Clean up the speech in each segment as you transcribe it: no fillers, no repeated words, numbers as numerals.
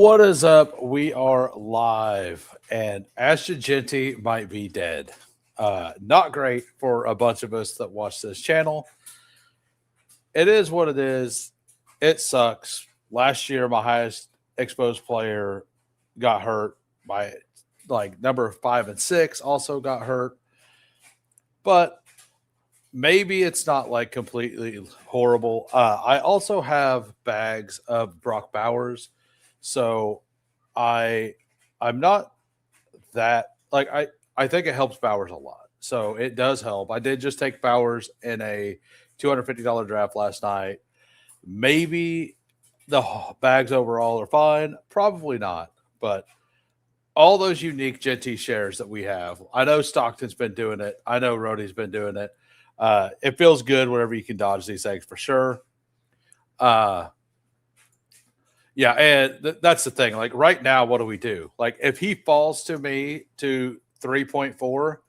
What is up? We are live, and Ashton Genty might be dead. Not great for a bunch of us that watch this channel. It is what it is. It sucks. Last year, my highest exposed player got hurt by like number 5 and 6 also got hurt. But maybe it's not like completely horrible. I also have bags of Brock Bowers. So I'm not that like I think it helps Bowers a lot. So it does help. I did just take Bowers in a $250 draft last night. Maybe the bags overall are fine. Probably not. But all those unique Genty shares that we have, I know Stockton's been doing it. I know Rhodey's been doing it. It feels good whenever you can dodge these things for sure. Yeah, and that's the thing. Like right now, what do we do? Like if he falls to me to 3.4 or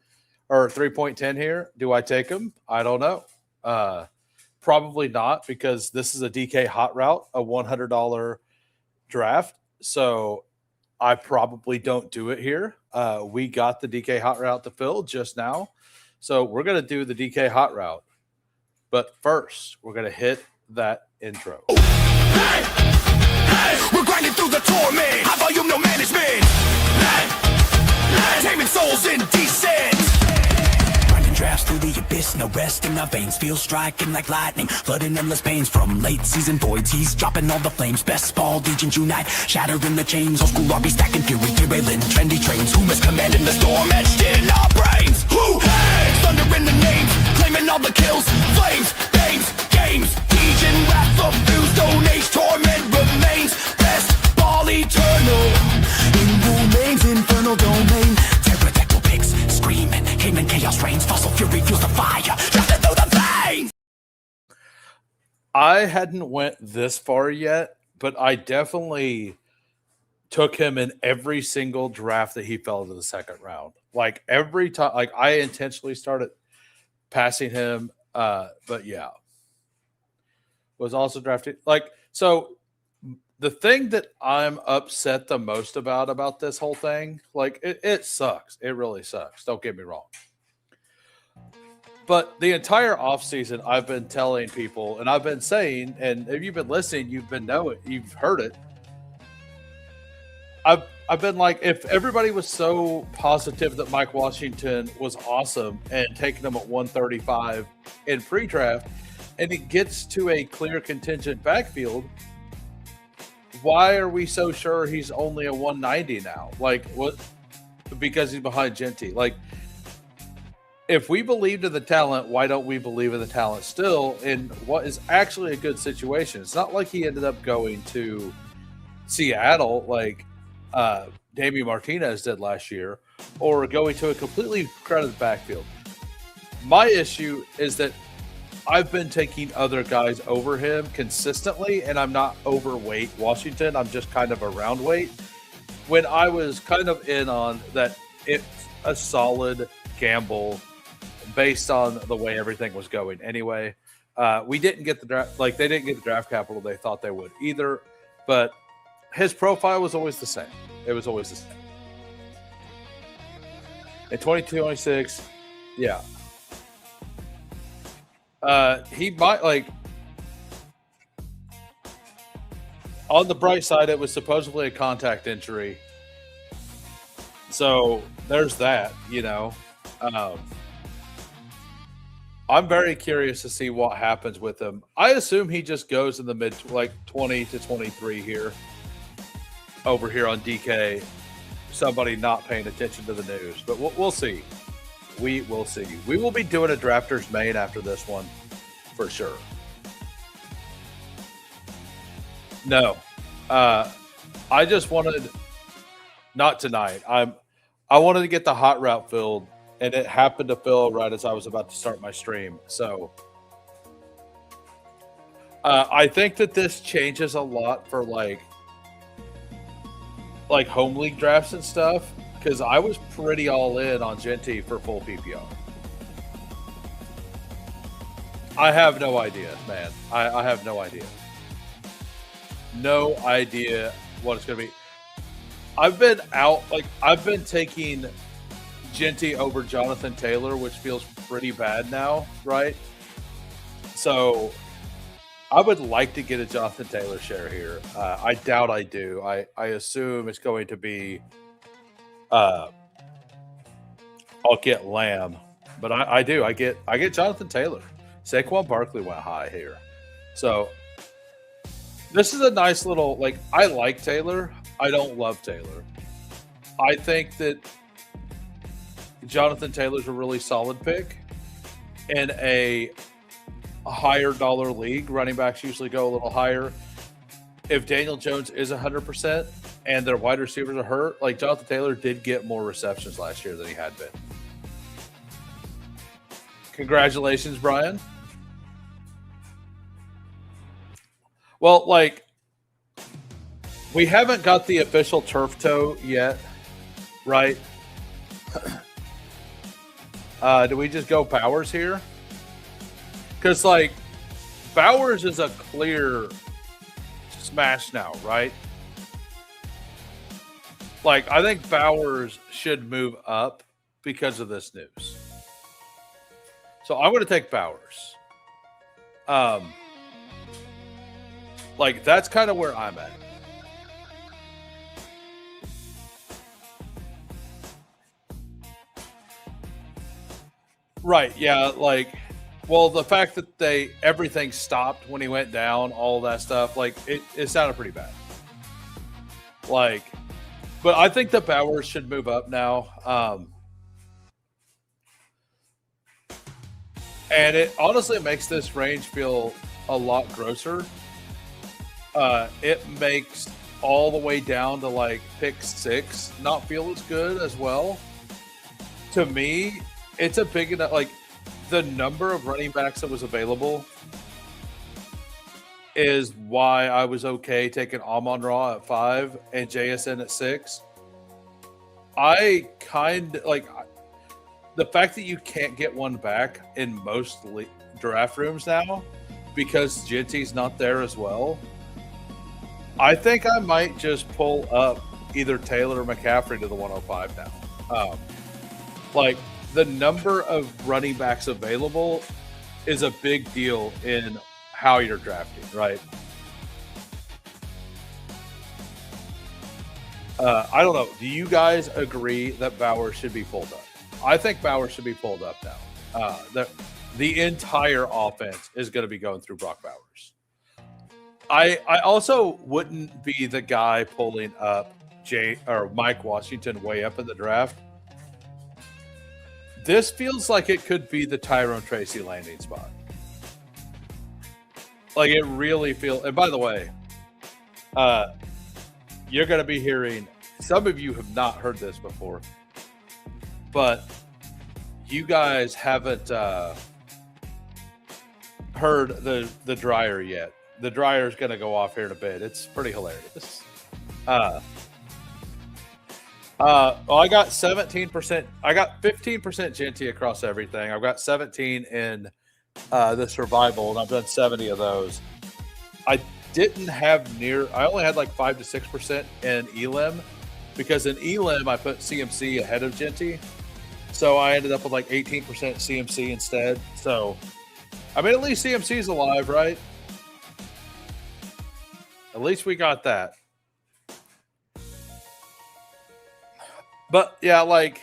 3.10 here, do I take him? I don't know. Probably not, because this is a DK hot route, a $100 draft. So I probably don't do it here. We got the DK hot route to fill just now. So we're going to do the DK hot route. But first, we're going to hit that intro. We're grinding through the torment. High volume, no management. Taming souls indecent. Grinding drafts through the abyss, no rest in our veins. Feel striking like lightning, flooding endless pains from late season voids. He's dropping all the flames. Bestball Degens unite, shattering the chains. Old school RB stacking fury, derailing trendy trains. Who is commanding the storm etched in our brains? Who? Hey! Thunder in the names, claiming all the kills. Flames, names, games. Degen wrath of fuse, stone age torment remains. Bestball eternal, in remains infernal domain. Pterodactyl pigs screaming, Cayman chaos reigns. Fossil fury fuels the fire, drafted through the veins. I hadn't went this far yet, but I definitely took him in every single draft that he fell to the second round. Like every time, like I intentionally started passing him. But yeah, was also drafted. Like, so the thing that I'm upset the most about this whole thing, like it sucks. It really sucks. Don't get me wrong. But the entire offseason, I've been telling people, and I've been saying, and if you've been listening, you've heard it. I've been like, if everybody was so positive that Mike Washington was awesome and taking him at 135 in pre-draft, and it gets to a clear contingent backfield, why are we so sure he's only a 190 now? Like, what? Because he's behind Genty. Like, if we believed in the talent, why don't we believe in the talent still in what is actually a good situation? It's not like he ended up going to Seattle like Damian Martinez did last year, or going to a completely crowded backfield. My issue is that I've been taking other guys over him consistently, and I'm not overweight Washington. I'm just kind of around weight. When I was kind of in on that, it's a solid gamble based on the way everything was going. Anyway, we didn't get the draft, like they didn't get the draft capital they thought they would either, but his profile was always the same. It was always the same. In 22-26, yeah. He might, like, on the bright side, it was supposedly a contact injury. So there's that, you know. I'm very curious to see what happens with him. I assume he just goes in the mid, like 20 to 23 here. Over here on DK, somebody not paying attention to the news, but we'll see. We will see. We will be doing a drafters main after this one for sure. No, I just wanted, not tonight. I wanted to get the hot route filled, and it happened to fill right as I was about to start my stream. So I think that this changes a lot for like home league drafts and stuff, because I was pretty all in on Genty for full PPR. I have no idea, man. I have no idea. No idea what it's going to be. I've been out, like, I've been taking Genty over Jonathan Taylor, which feels pretty bad now, right? So I would like to get a Jonathan Taylor share here. I doubt I do. I assume it's going to be I'll get Lamb, but I do. I get Jonathan Taylor. Saquon Barkley went high here. So this is a nice little, like, I like Taylor. I don't love Taylor. I think that Jonathan Taylor's a really solid pick in a higher dollar league. Running backs usually go a little higher. If Daniel Jones is 100% and their wide receivers are hurt, like, Jonathan Taylor did get more receptions last year than he had been. Congratulations, Brian. Well, like, we haven't got the official turf toe yet, right? Do we just go Bowers here? Because, like, Bowers is a clear smash now, right? Like, I think Bowers should move up because of this news. So I'm going to take Bowers. Like, that's kind of where I'm at. Right, yeah, like, well, the fact that everything stopped when he went down, all that stuff, like, it sounded pretty bad. Like, but I think the Bowers should move up now. And it honestly makes this range feel a lot grosser. It makes all the way down to, like, pick 6 not feel as good as well. To me, it's a big enough, like, the number of running backs that was available is why I was okay taking Amon-Ra at 5 and JSN at 6. I kind of, like, the fact that you can't get one back in most draft rooms now because Genty's not there as well. I think I might just pull up either Taylor or McCaffrey to the 105 now. Like, the number of running backs available is a big deal in how you're drafting, right? I don't know. Do you guys agree that Bowers should be pulled up? I think Bowers should be pulled up now. The entire offense is going to be going through Brock Bowers. I also wouldn't be the guy pulling up Mike Washington way up in the draft. This feels like it could be the Tyrone Tracy landing spot. Like, it really feels. And by the way, you're going to be hearing. Some of you have not heard this before, but you guys haven't heard the dryer yet. The dryer is going to go off here in a bit. It's pretty hilarious. Well, I got 17%. I got 15% Genty across everything. I've got 17 in the survival, and I've done 70 of those. I didn't have I only had like 5 to 6% in Elim, because in Elim I put CMC ahead of Genty. So I ended up with like 18% CMC instead. So, I mean, at least CMC's alive, right? At least we got that. But, yeah, like,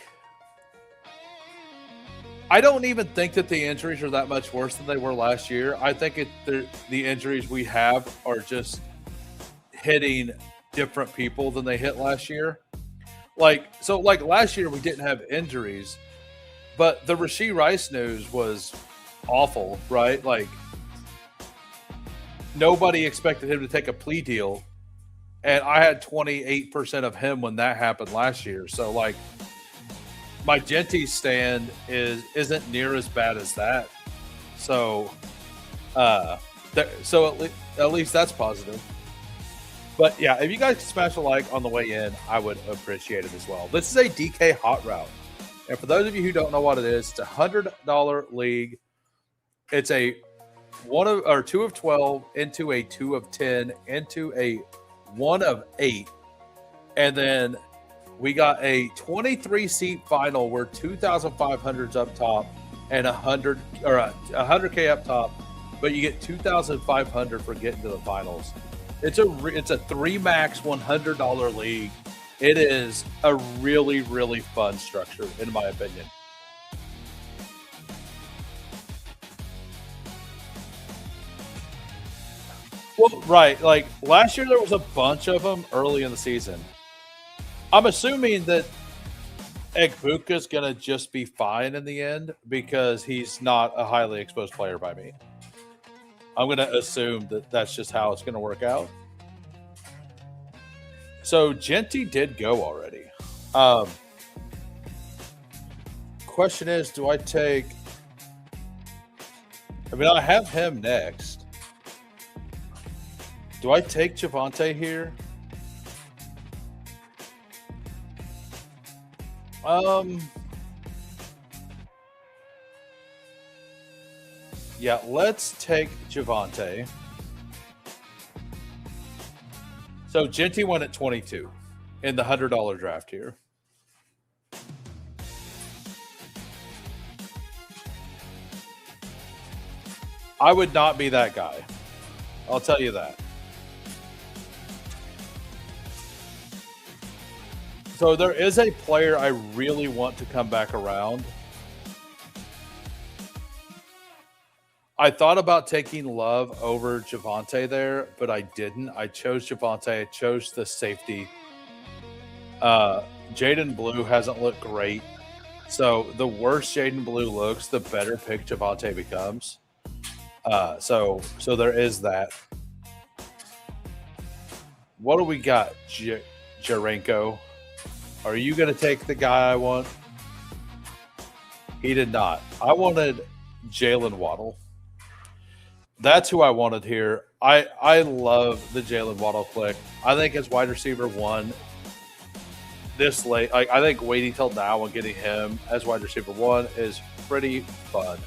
I don't even think that the injuries are that much worse than they were last year. I think the injuries we have are just hitting different people than they hit last year. Like, so, like, last year we didn't have injuries, but the Rashee Rice news was awful, right? Like, nobody expected him to take a plea deal. And I had 28% of him when that happened last year. So, like, my Genty stand isn't near as bad as that. So, at least that's positive. But, yeah, if you guys can smash a like on the way in, I would appreciate it as well. This is a DK Hot Route. And for those of you who don't know what it is, it's a $100 league. It's a 2 of 12 into a 2 of 10 into a 1 of 8 And then we got a 23-seat final where 2,500's up top and 100K up top, but you get 2,500 for getting to the finals. It's a 3 max $100 league. It is a really, really fun structure, in my opinion. Well, right. Like last year, there was a bunch of them early in the season. I'm assuming that Egbuka's going to just be fine in the end because he's not a highly exposed player by me. I'm going to assume that that's just how it's going to work out. So Genty did go already. Question is, do I take... I mean, I have him next. Do I take Javonte here? Yeah, let's take Javonte. So Genty went at 22 in the $100 draft here. I would not be that guy. I'll tell you that. So there is a player I really want to come back around. I thought about taking Love over Javonte there, but I didn't. I chose Javonte. I chose the safety. Jaden Blue hasn't looked great. So the worse Jaden Blue looks, the better pick Javonte becomes. So there is that. What do we got? Jarenko. Are you going to take the guy I want? He did not. I wanted Jalen Waddle. That's who I wanted here. I love the Jalen Waddle click. I think as wide receiver 1 this late, I think waiting till now and getting him as wide receiver 1 is pretty fun.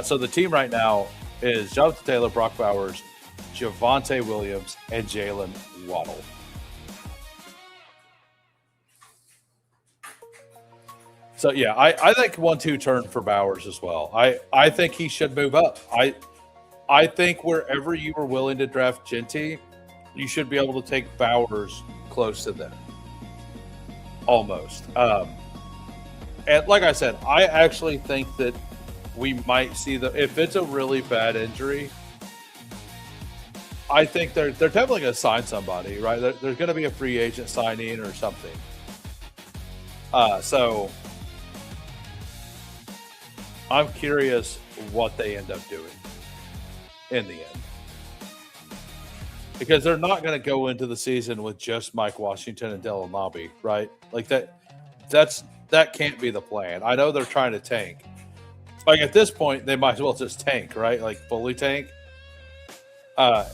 So the team right now is Jonathan Taylor, Brock Bowers, Javonte Williams, and Jalen Waddle. So, yeah, I think 1-2 turn for Bowers as well. I think he should move up. I think wherever you were willing to draft Genty, you should be able to take Bowers close to them. Almost. And like I said, I actually think that we might see if it's a really bad injury, I think they're definitely going to sign somebody, right? There's going to be a free agent signing or something. So I'm curious what they end up doing in the end. Because they're not going to go into the season with just Mike Washington and Dylan Lobby, right? Like that can't be the plan. I know they're trying to tank. Like at this point, they might as well just tank, right? Like fully tank. And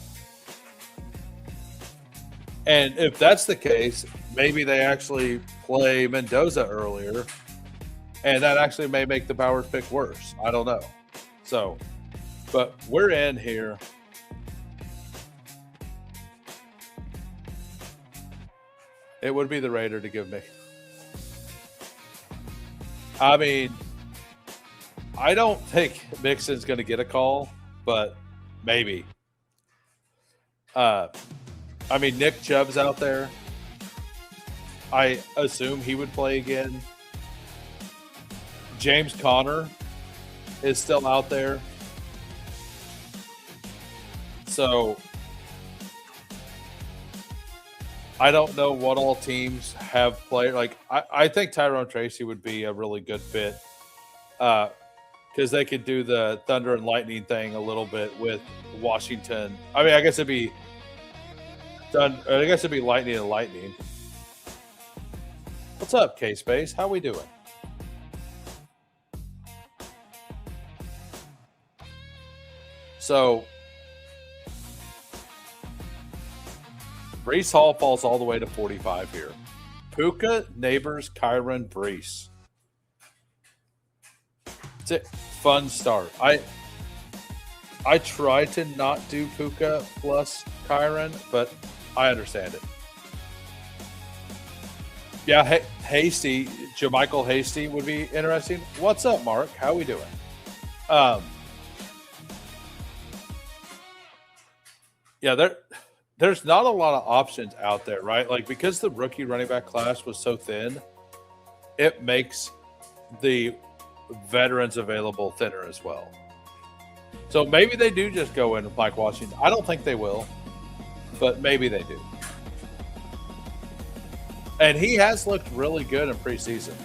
if that's the case, maybe they actually play Mendoza earlier, and that actually may make the Bowers pick worse. I don't know. So, but we're in here. It would be the Raider to give me. I mean, I don't think Mixon's going to get a call, but maybe. I mean, Nick Chubb's out there. I assume he would play again. James Conner is still out there. So I don't know what all teams have played. Like, I think Tyrone Tracy would be a really good fit because they could do the Thunder and Lightning thing a little bit with Washington. I mean, I guess it'd be Lightning and Lightning. What's up, K-Space? How we doing? So Breece Hall falls all the way to 45 here. Puka, Neighbors, Kyron, Breece. It's a fun start. I try to not do Puka plus Kyron, but I understand it. Yeah, Hasty, Jamichael Hasty would be interesting. What's up, Mark? How we doing? Yeah, there's not a lot of options out there, right? Like, because the rookie running back class was so thin, it makes the veterans available thinner as well. So maybe they do just go in with Mike Washington. I don't think they will, but maybe they do. And he has looked really good in preseason.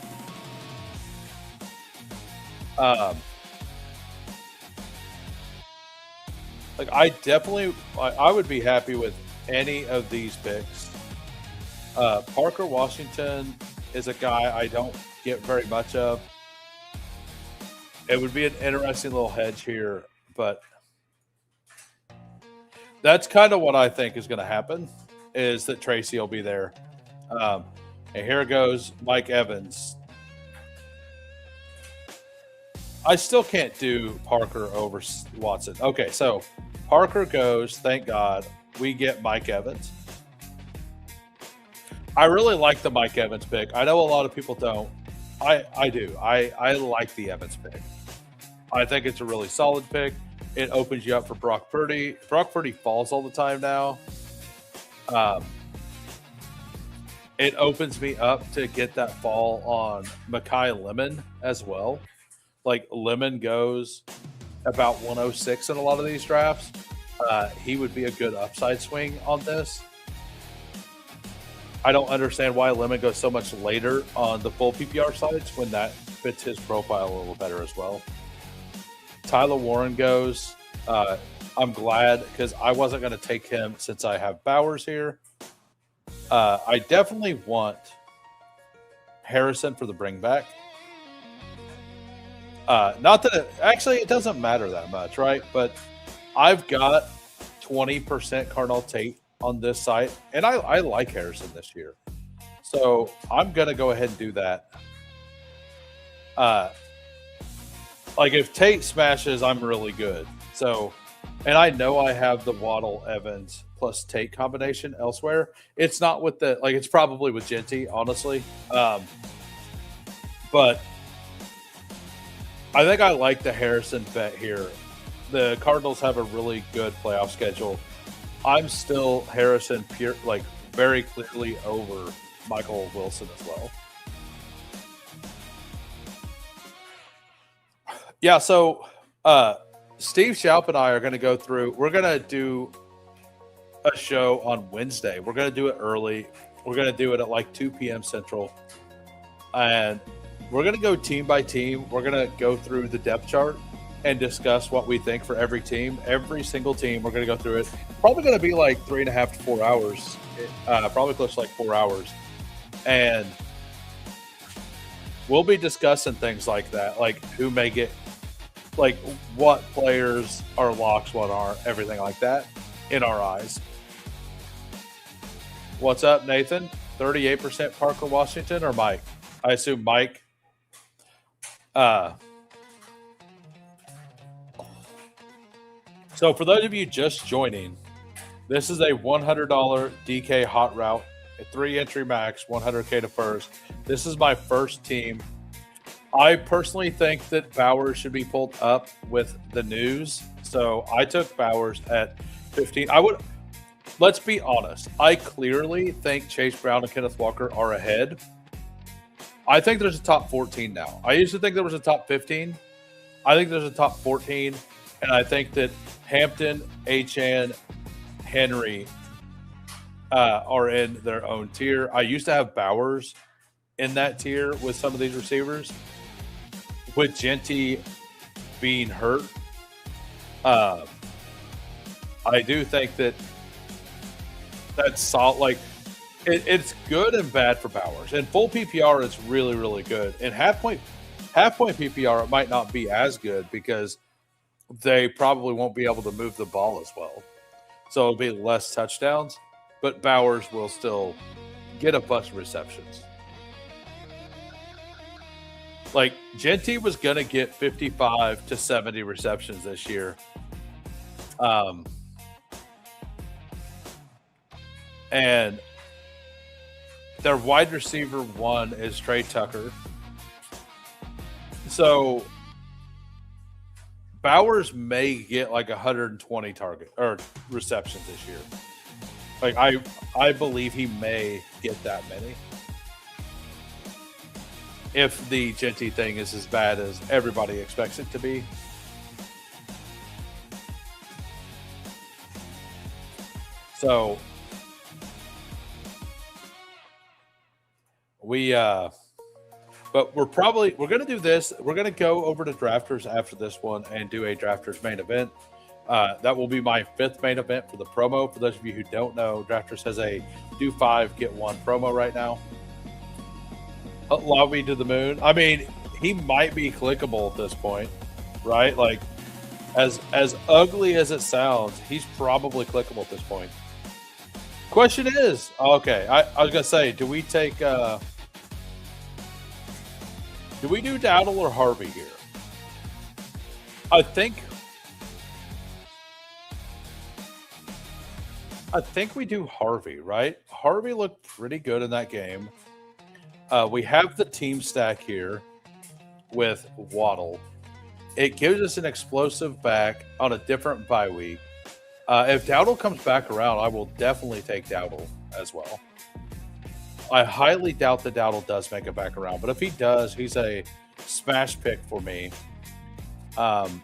Like, I would be happy with any of these picks. Parker Washington is a guy I don't get very much of. It would be an interesting little hedge here, but that's kind of what I think is going to happen, is that Tracy will be there. And here goes Mike Evans. I still can't do Parker over Watson. Okay, so Parker goes, thank God. We get Mike Evans. I really like the Mike Evans pick. I know a lot of people don't. I do. I like the Evans pick. I think it's a really solid pick. It opens you up for Brock Purdy. Brock Purdy falls all the time now. It opens me up to get that fall on Mekhi Lemon as well. Like, Lemon goes about 106 in a lot of these drafts. He would be a good upside swing on this. I don't understand why Lemon goes so much later on the full PPR sites when that fits his profile a little better as well. Tyler Warren goes. I'm glad, because I wasn't going to take him since I have Bowers here. I definitely want Harrison for the bring back. Not that it doesn't matter that much, right? But I've got 20% Cardinal Tate on this site, and I like Harrison this year. So I'm going to go ahead and do that. Like, if Tate smashes, I'm really good. So, and I know I have the Waddle Evans plus Tate combination elsewhere. It's not with it's probably with Genty, honestly. But I think I like the Harrison bet here. The Cardinals have a really good playoff schedule. I'm still Harrison very clearly over Michael Wilson as well. Yeah, so Steve Schaup and I are going to go through. We're going to do a show on Wednesday. We're going to do it early. We're going to do it at like 2 p.m. Central. And we're going to go team by team. We're going to go through the depth chart and discuss what we think for every team. Every single team, we're going to go through it. Probably going to be like 3.5 to 4 hours. Probably close to like 4 hours. And we'll be discussing things like that, like who may get, like what players are locks, what aren't, everything like that in our eyes. What's up, Nathan? 38% Parker Washington or Mike? I assume Mike. So for those of you just joining, this is a $100 DK hot route, a 3 entry max, 100K to first. This is my first team. I personally think that Bowers should be pulled up with the news. So I took Bowers at 15. Let's be honest. I clearly think Chase Brown and Kenneth Walker are ahead. I think there's a top 14 now. I used to think there was a top 15. I think there's a top 14. And I think that Hampton, Achane, Henry are in their own tier. I used to have Bowers in that tier with some of these receivers. With Genty being hurt, I do think that's solid. Like, it's good and bad for Bowers. And full PPR is really, really good. And half point PPR, it might not be as good because they probably won't be able to move the ball as well. So it'll be less touchdowns, but Bowers will still get a bunch of receptions. Like, Genty was going to get 55 to 70 receptions this year. And their wide receiver 1 is Trey Tucker. So Bowers may get like 120 target or receptions this year. Like I believe he may get that many. If the Genty thing is as bad as everybody expects it to be. So but we're going to do this. We're going to go over to Drafters after this one and do a Drafters main event. That will be my 5th main event for the promo. For those of you who don't know, Drafters has a do 5, get 1 promo right now. Lobby to the moon. I mean, he might be clickable at this point, right? Like, as ugly as it sounds, he's probably clickable at this point. Question is, okay, I was going to say, do we take... do we do Dowdle or Harvey here? I think we do Harvey, right? Harvey looked pretty good in that game. We have the team stack here with Waddle. It gives us an explosive back on a different bye week. If Dowdle comes back around, I will definitely take Dowdle as well. I highly doubt that Dowdle does make it back around, but if he does, he's a smash pick for me. And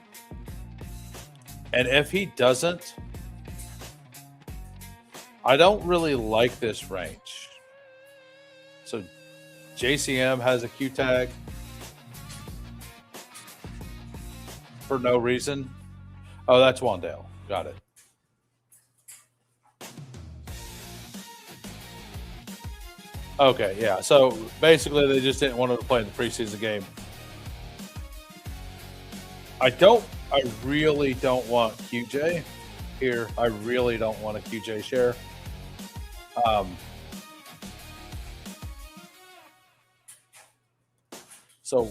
if he doesn't, I don't really like this range. So JCM has a Q tag for no reason. Oh, that's Wandale. Got it. Okay, yeah. So basically, they just didn't want him to play in the preseason game. I really don't want QJ here. I really don't want a QJ share. So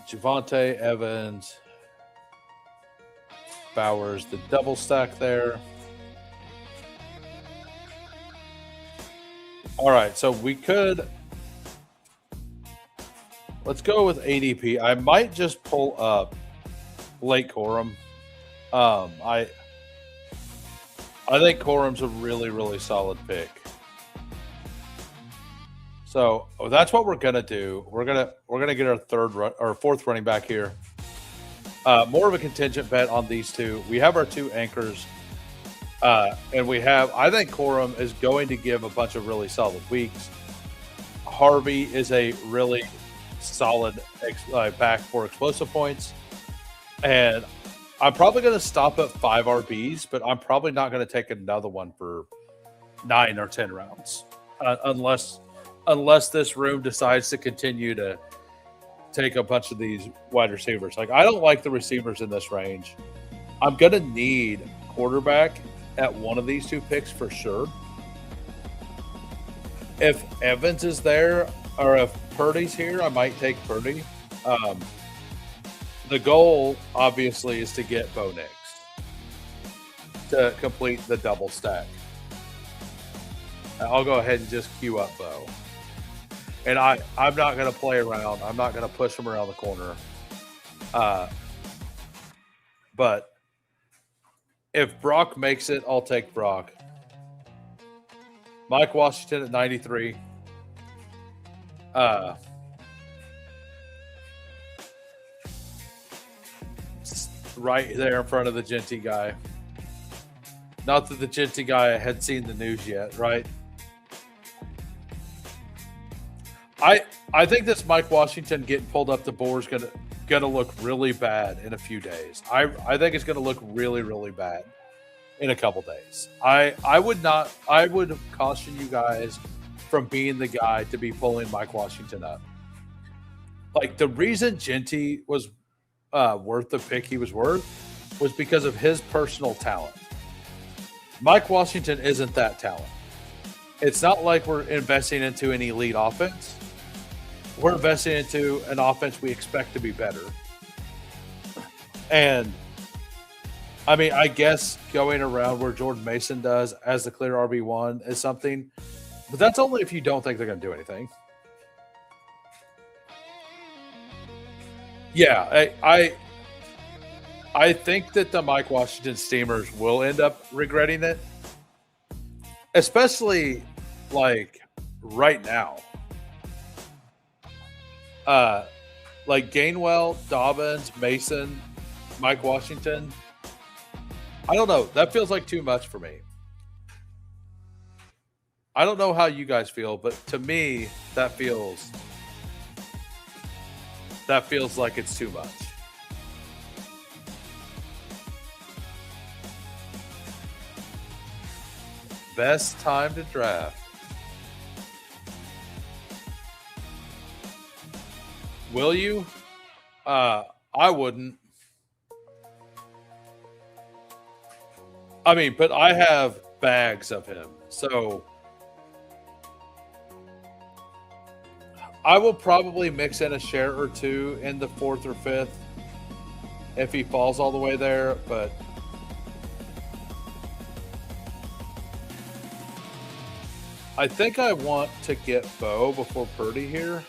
Javonte, Evans, Bowers, the double stack there. All right, so we could. Let's go with ADP. I might just pull up Blake Corum. I think Corum's a really, really solid pick. So that's what we're gonna do. We're gonna get our fourth running back here. More of a contingent bet on these two. We have our 2 anchors, and I think Corum is going to give a bunch of really solid weeks. Harvey is a really solid back for explosive points, and I'm probably going to stop at 5 RBs, but I'm probably not going to take another one for 9 or 10 rounds, unless this room decides to continue to take a bunch of these wide receivers. Like, I don't like the receivers in this range. I'm going to need quarterback at one of these 2 picks for sure. If Evans is there or if Purdy's here, I might take Purdy. The goal, obviously, is to get Bo Nix to complete the double stack. I'll go ahead and just queue up Bo. And I'm not going to play around. I'm not going to push him around the corner. But if Brock makes it, I'll take Brock. Mike Washington at 93. Right there in front of the Genty guy. Not that the Genty guy had seen the news yet, right? I think this Mike Washington getting pulled up the board is gonna look really bad in a few days. I think it's gonna look really, really bad in a couple days. I would caution you guys from being the guy to be pulling Mike Washington up. Like, the reason Genty was worth the pick he was worth was because of his personal talent. Mike Washington isn't that talent. It's not like we're investing into an elite offense. We're investing into an offense we expect to be better. And I mean, I guess going around where Jordan Mason does as the clear RB1 is something, But that's only if you don't think they're going to do anything. Yeah, I think that the Mike Washington Steamers will end up regretting it, especially like right now. Like Gainwell, Dobbins, Mason, Mike Washington. I don't know. That feels like too much for me. I don't know how you guys feel, but to me, that feels like it's too much. Best time to draft. Will you? I wouldn't. I mean, but I have bags of him. So I will probably mix in a share or two in the 4th or 5th if he falls all the way there, but I think I want to get Bo before Purdy here.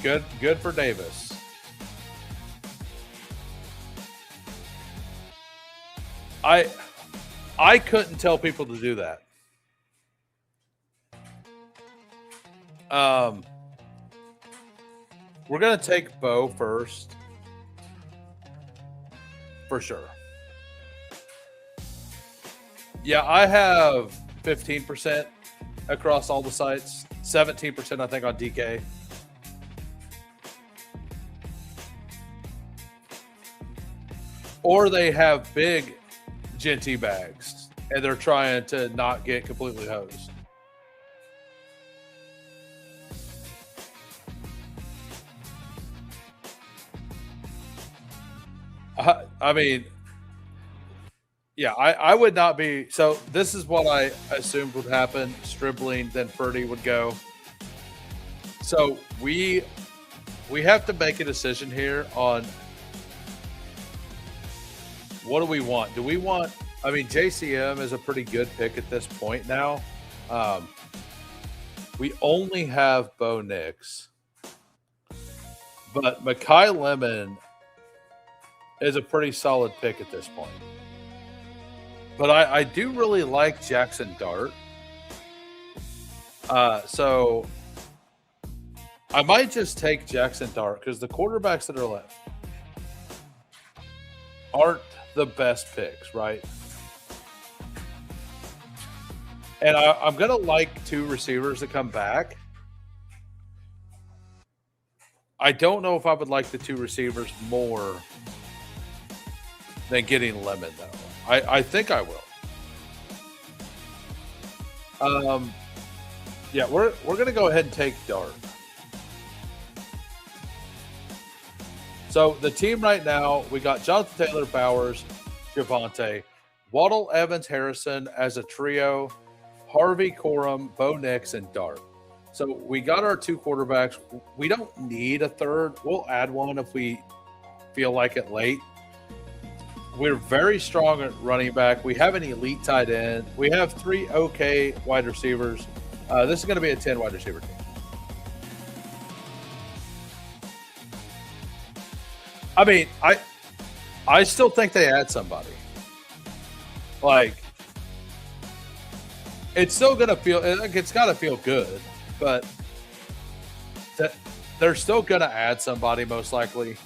Good for Davis. I couldn't tell people to do that. We're going to take Bo first. For sure. Yeah, I have 15% across all the sites. 17% I think on DK. Or they have big Genty bags and they're trying to not get completely hosed. I mean, yeah, I would not be. So this is what I assumed would happen. Stribling, then Purdy would go. So we have to make a decision here on what do we want? Do we want, I mean, JCM is a pretty good pick at this point now. We only have Bo Nix. But Mekhi Lemon is a pretty solid pick at this point. But I do really like Jackson Dart. So I might just take Jackson Dart because the quarterbacks that are left aren't the best picks, right? And I'm going to like 2 receivers to come back. I don't know if I would like the 2 receivers more than getting Lemon, though. I think I will. Yeah, we're going to go ahead and take Dart. So the team right now, we got Jonathan Taylor, Bowers, Javonte, Waddle, Evans, Harrison as a trio, Harvey, Corum, Bo Nix, and Dart. So we got our 2 quarterbacks. We don't need a third. We'll add one if we feel like it late. We're very strong at running back. We have an elite tight end. We have 3 okay wide receivers. This is going to be a 10 wide receiver team. I mean, I still think they add somebody. Like, it's still going to feel, it's got to feel good, but they're still going to add somebody most likely.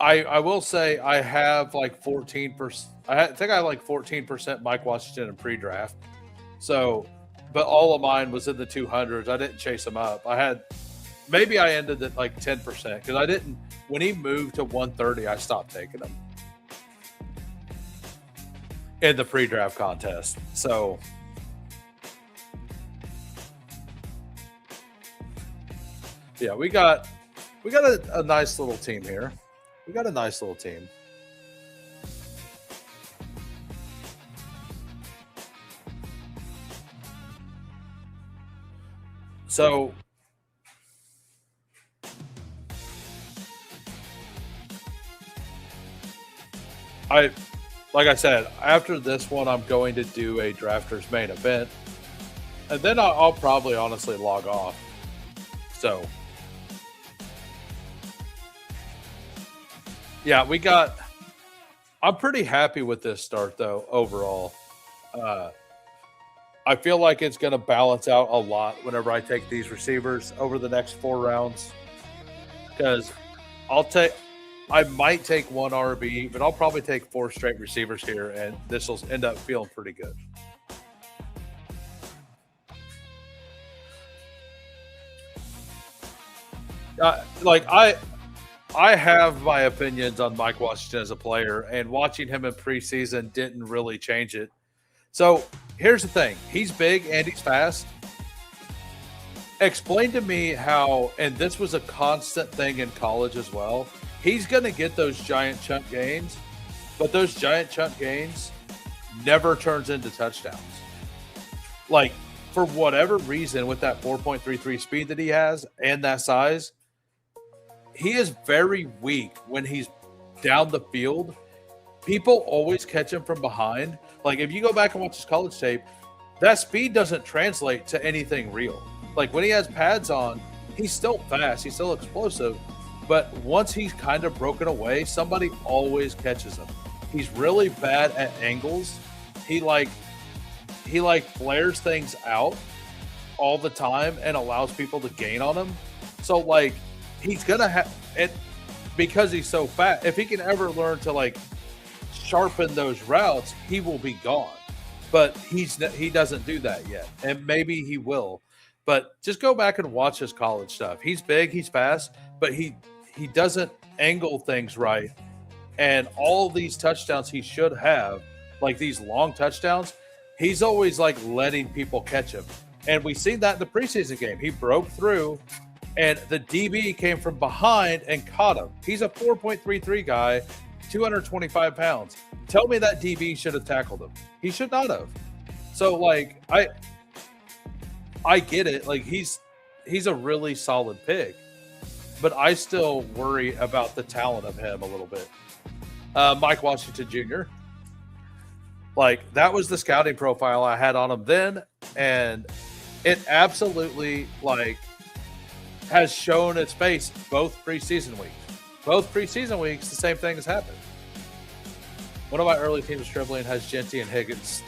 I will say I have like 14%. I think I have like 14% Mike Washington in pre-draft. So, but all of mine was in the 200s. I didn't chase him up. Maybe I ended at like 10% because I didn't. When he moved to 130, I stopped taking him in the pre-draft contest. So, yeah, we got a nice little team here. We got a nice little team. So Like I said, after this one, I'm going to do a drafters main event, and then I'll probably honestly log off. So, yeah, I'm pretty happy with this start though overall. I feel like it's going to balance out a lot whenever I take these receivers over the next 4 rounds, because I might take 1 RB, but I'll probably take 4 straight receivers here, and this will end up feeling pretty good. I have my opinions on Mike Washington as a player, and watching him in preseason didn't really change it. So here's the thing. He's big and he's fast. Explain to me how, and this was a constant thing in college as well, he's going to get those giant chunk gains, but those giant chunk gains never turns into touchdowns. Like, for whatever reason, with that 4.33 speed that he has and that size, he is very weak when he's down the field. People always catch him from behind. Like, if you go back and watch his college tape, that speed doesn't translate to anything real. Like, when he has pads on, he's still fast, he's still explosive, but once he's kind of broken away, somebody always catches him. He's really bad at angles. He flares things out all the time and allows people to gain on him. So, like, he's gonna have it because he's so fat. If he can ever learn to sharpen those routes, he will be gone. But he doesn't do that yet, and maybe he will. But just go back and watch his college stuff. He's big, he's fast, but he doesn't angle things right. And all these touchdowns he should have, like these long touchdowns, he's always letting people catch him. And we seen that in the preseason game. He broke through, and the DB came from behind and caught him. He's a 4.33 guy, 225 pounds. Tell me that DB should have tackled him. He should not have. So, I get it. He's a really solid pick, but I still worry about the talent of him a little bit. Mike Washington Jr. That was the scouting profile I had on him then, and it absolutely has shown its face both preseason weeks. Both preseason weeks, the same thing has happened. One of my early teams dribbling has Genty and Higgins.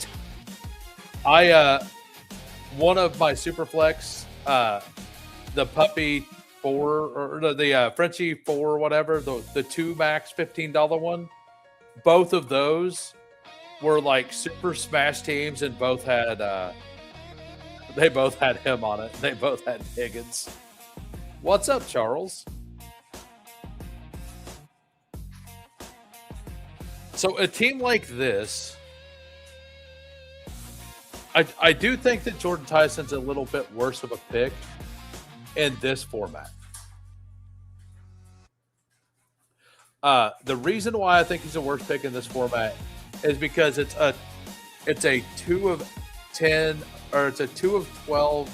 One of my super flex, the puppy 4 or the Frenchie 4 or whatever, the 2 max $15 one, both of those were super smash teams, and both had they both had him on it. They both had Higgins. What's up, Charles? So a team like this, I do think that Jordan Tyson's a little bit worse of a pick in this format. The reason why I think he's a worse pick in this format is because it's a 2 of 10, or it's a 2 of 12,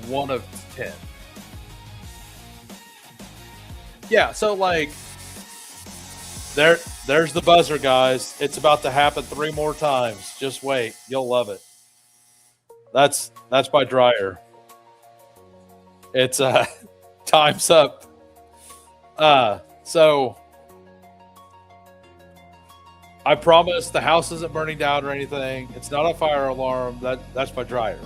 1 of 10. Yeah, so there's the buzzer, guys. It's about to happen 3 more times. Just wait. You'll love it. That's by Dryer. It's time's up. So I promise the house isn't burning down or anything. It's not a fire alarm. That's by Dryer.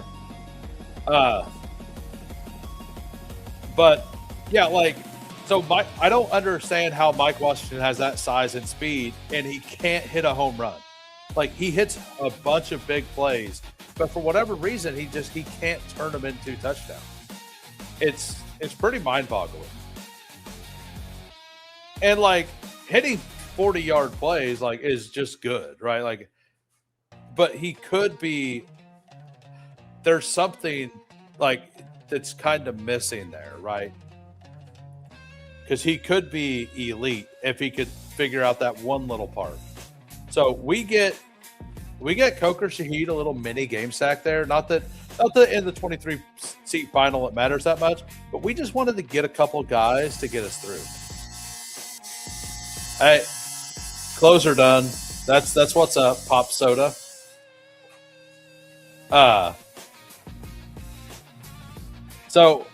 But yeah, so I don't understand how Mike Washington has that size and speed and he can't hit a home run. He hits a bunch of big plays, but for whatever reason, he can't turn them into touchdowns. It's pretty mind-boggling. And hitting 40-yard plays is just good, right? But he could be. There's something that's kind of missing there, right? Because he could be elite if he could figure out that one little part. So we get Coker Shaheed a little mini game sack there. Not that in the 23-seat final it matters that much, but we just wanted to get a couple guys to get us through. Close are done. That's what's up. Pop soda. So,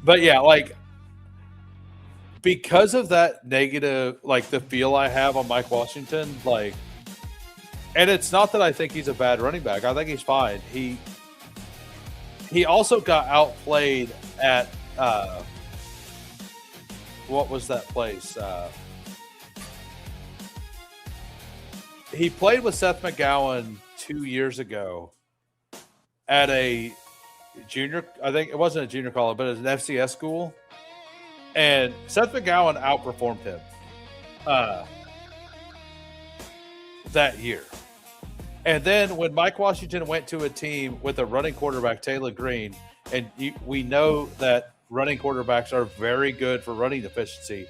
but yeah, like because of that negative, like the feel I have on Mike Washington, like, and it's not that I think he's a bad running back. I think he's fine. He also got outplayed at what was that place? He played with Seth McGowan 2 years ago at a junior, I think it wasn't a junior college, but it was an FCS school. And Seth McGowan outperformed him that year. And then when Mike Washington went to a team with a running quarterback, Taylor Green, and we know that running quarterbacks are very good for running efficiency,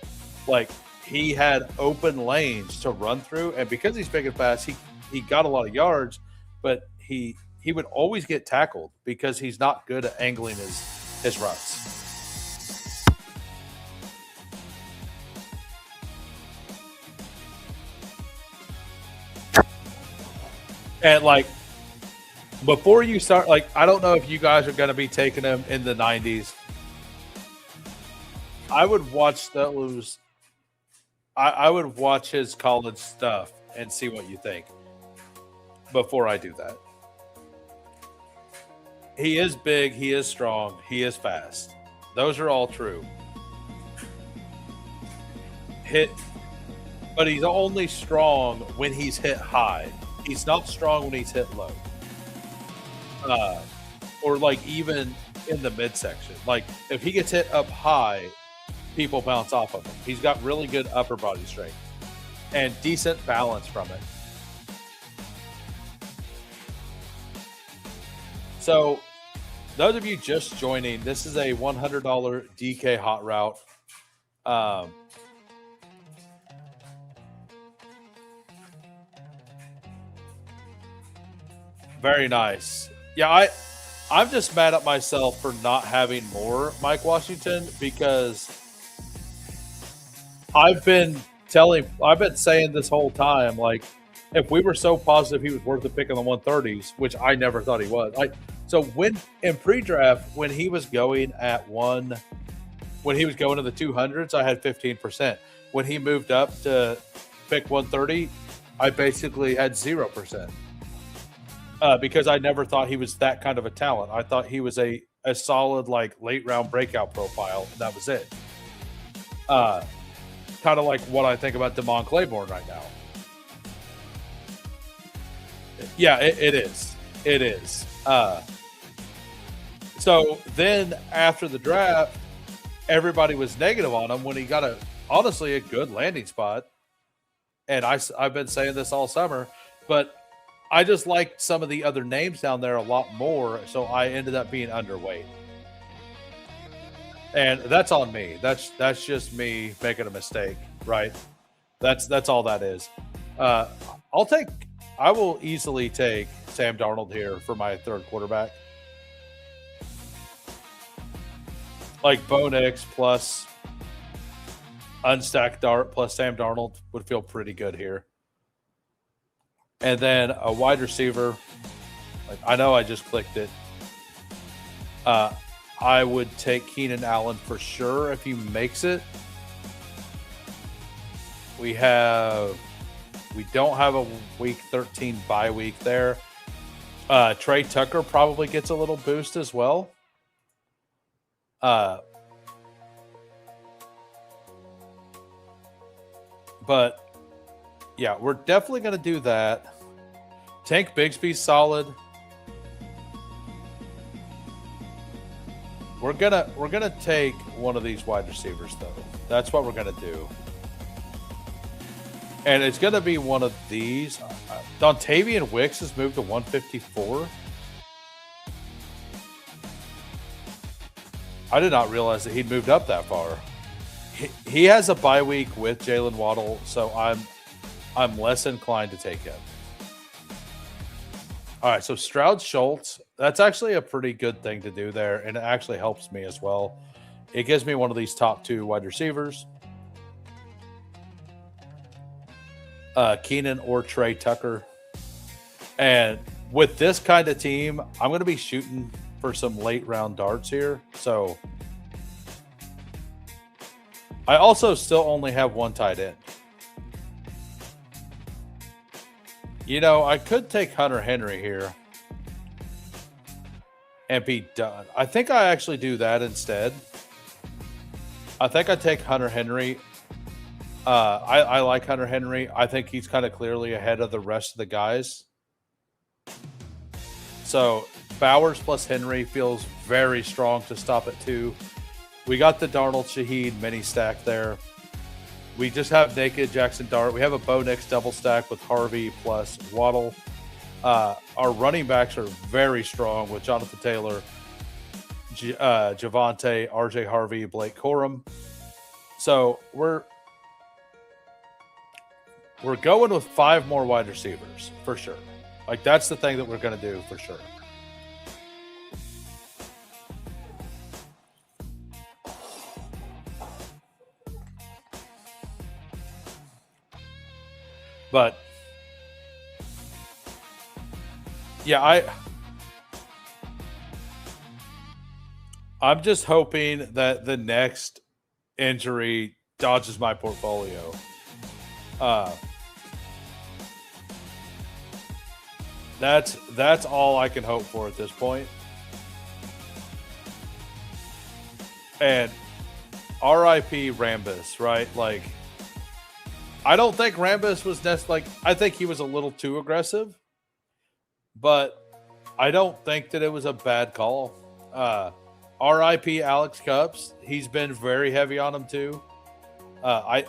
like he had open lanes to run through. And because he's big and fast, he got a lot of yards, but he would always get tackled because he's not good at angling his runs. And like before you start, like I don't know if you guys are going to be taking him in the 90s. I would watch those. I would watch his college stuff and see what you think before I do that. He is big. He is strong. He is fast. Those are all true. But he's only strong when he's hit high. He's not strong when he's hit low. Or like even in the midsection. Like if he gets hit up high, people bounce off of him. He's got really good upper body strength and decent balance from it. So those of you just joining, this is a $100 DK hot route. Very nice. Yeah, I'm just mad at myself for not having more Mike Washington because I've been saying this whole time, like, if we were so positive he was worth the pick in the 130s, which I never thought he was. So when in pre-draft, when he was going when he was going to the 200s, I had 15%. When he moved up to pick 130, I basically had 0%. Because I never thought he was that kind of a talent. I thought he was a solid, like, late round breakout profile, and that was it. Kind of like what I think about Damon Claiborne right now. Yeah, it is. It is. So then after the draft, everybody was negative on him when he got honestly a good landing spot. And I've been saying this all summer, but I just liked some of the other names down there a lot more, so I ended up being underweight. And that's on me. That's just me making a mistake, right? That's all that is. I will easily take Sam Darnold here for my third quarterback. Like Bo Nix plus unstacked Dart plus Sam Darnold would feel pretty good here. And then a wide receiver. Like, I know I just clicked it. I would take Keenan Allen for sure if he makes it. We don't have a week 13 bye week there. Trey Tucker probably gets a little boost as well. But yeah, we're definitely going to do that. Tank Bigsby's solid. We're gonna take one of these wide receivers though. That's what we're gonna do. And it's gonna be one of these. Dontavian Wicks has moved to 154. I did not realize that he'd moved up that far. He has a bye week with Jalen Waddle, so I'm less inclined to take him. All right, so Stroud Schultz, that's actually a pretty good thing to do there, and it actually helps me as well. It gives me one of these top two wide receivers. Keenan or Trey Tucker. And with this kind of team, I'm going to be shooting for some late round darts here. So I also still only have one tight end. You know, I could take Hunter Henry here and be done. I think I actually do that instead. I think I take Hunter Henry. I like Hunter Henry. I think he's kind of clearly ahead of the rest of the guys. So Bowers plus Henry feels very strong to stop at 2. We got the Darnold Shaheed mini stack there. We just have naked Jackson Dart. We have a Bo Nix double stack with Harvey plus Waddle. Our running backs are very strong with Jonathan Taylor, Javonte, RJ Harvey, Blake Corum. So we're going with 5 more wide receivers for sure. Like, that's the thing that we're going to do for sure. But yeah, I'm just hoping that the next injury dodges my portfolio. That's all I can hope for at this point. And RIP Rambus, right? Like, I don't think Rambus was I think he was a little too aggressive, but I don't think that it was a bad call. RIP Alex Cups. He's been very heavy on him too. I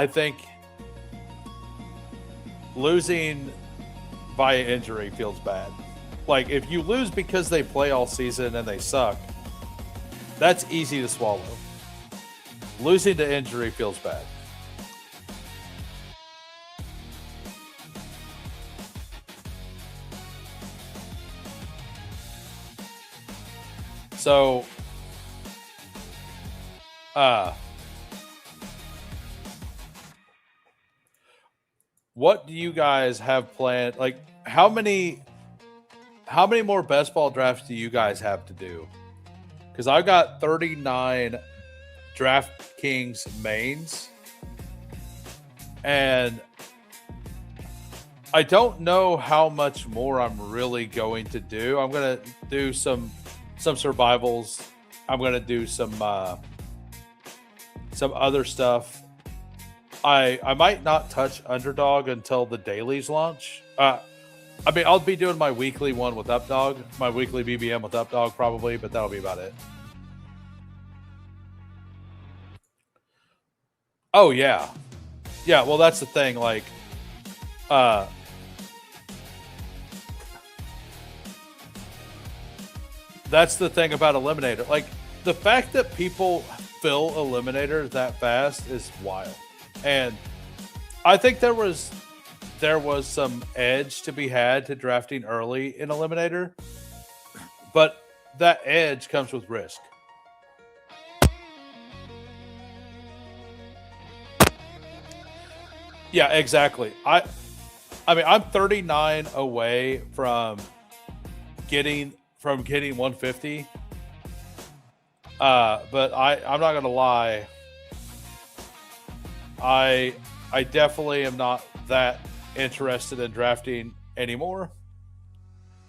think losing via injury feels bad. Like, if you lose because they play all season and they suck, that's easy to swallow. Losing to injury feels bad. So, what do you guys have planned? Like, how many more best ball drafts do you guys have to do? Because I've got 39 DraftKings mains, and I don't know how much more I'm really going to do. I'm going to do some survivals. I'm going to do some other stuff. I might not touch Underdog until the dailies launch. I mean, I'll be doing my weekly one with Updog, my weekly BBM with Updog probably, but that'll be about it. Oh, yeah. Yeah, well, that's the thing. Like, that's the thing about Eliminator. Like, the fact that people fill Eliminator that fast is wild. And I think there was some edge to be had to drafting early in Eliminator, but that edge comes with risk. Yeah, exactly. I mean, I'm 39 away from getting 150. But I'm not gonna lie. I definitely am not that interested in drafting anymore.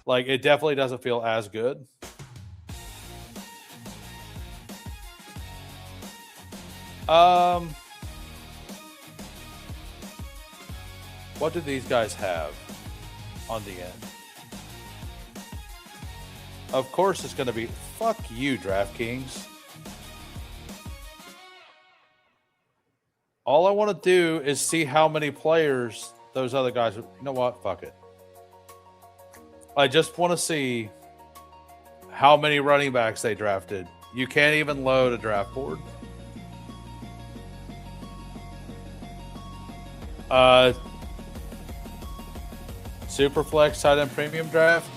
Like, it definitely doesn't feel as good. What do these guys have on the end? Of course it's going to be, fuck you, DraftKings. All I want to do is see how many players those other guys... You know what? Fuck it. I just want to see how many running backs they drafted. You can't even load a draft board. Superflex tight end premium draft.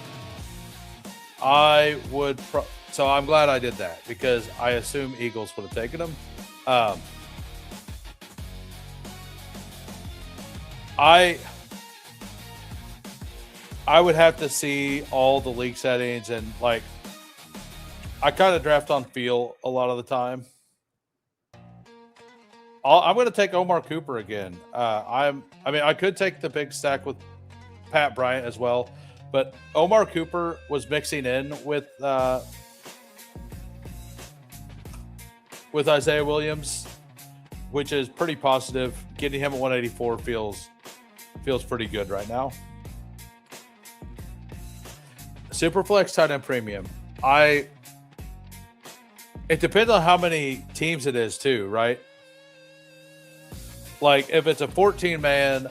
I would... So I'm glad I did that, because I assume Eagles would have taken them. I would have to see all the league settings and like I kind of draft on feel a lot of the time. I'm going to take Omar Cooper again. I mean, I could take the big stack with Pat Bryant as well, but Omar Cooper was mixing in with Isaiah Williams, which is pretty positive. Getting him at 184 feels pretty good right now. Superflex tight end premium. It depends on how many teams it is too, right? Like if it's a 14-man,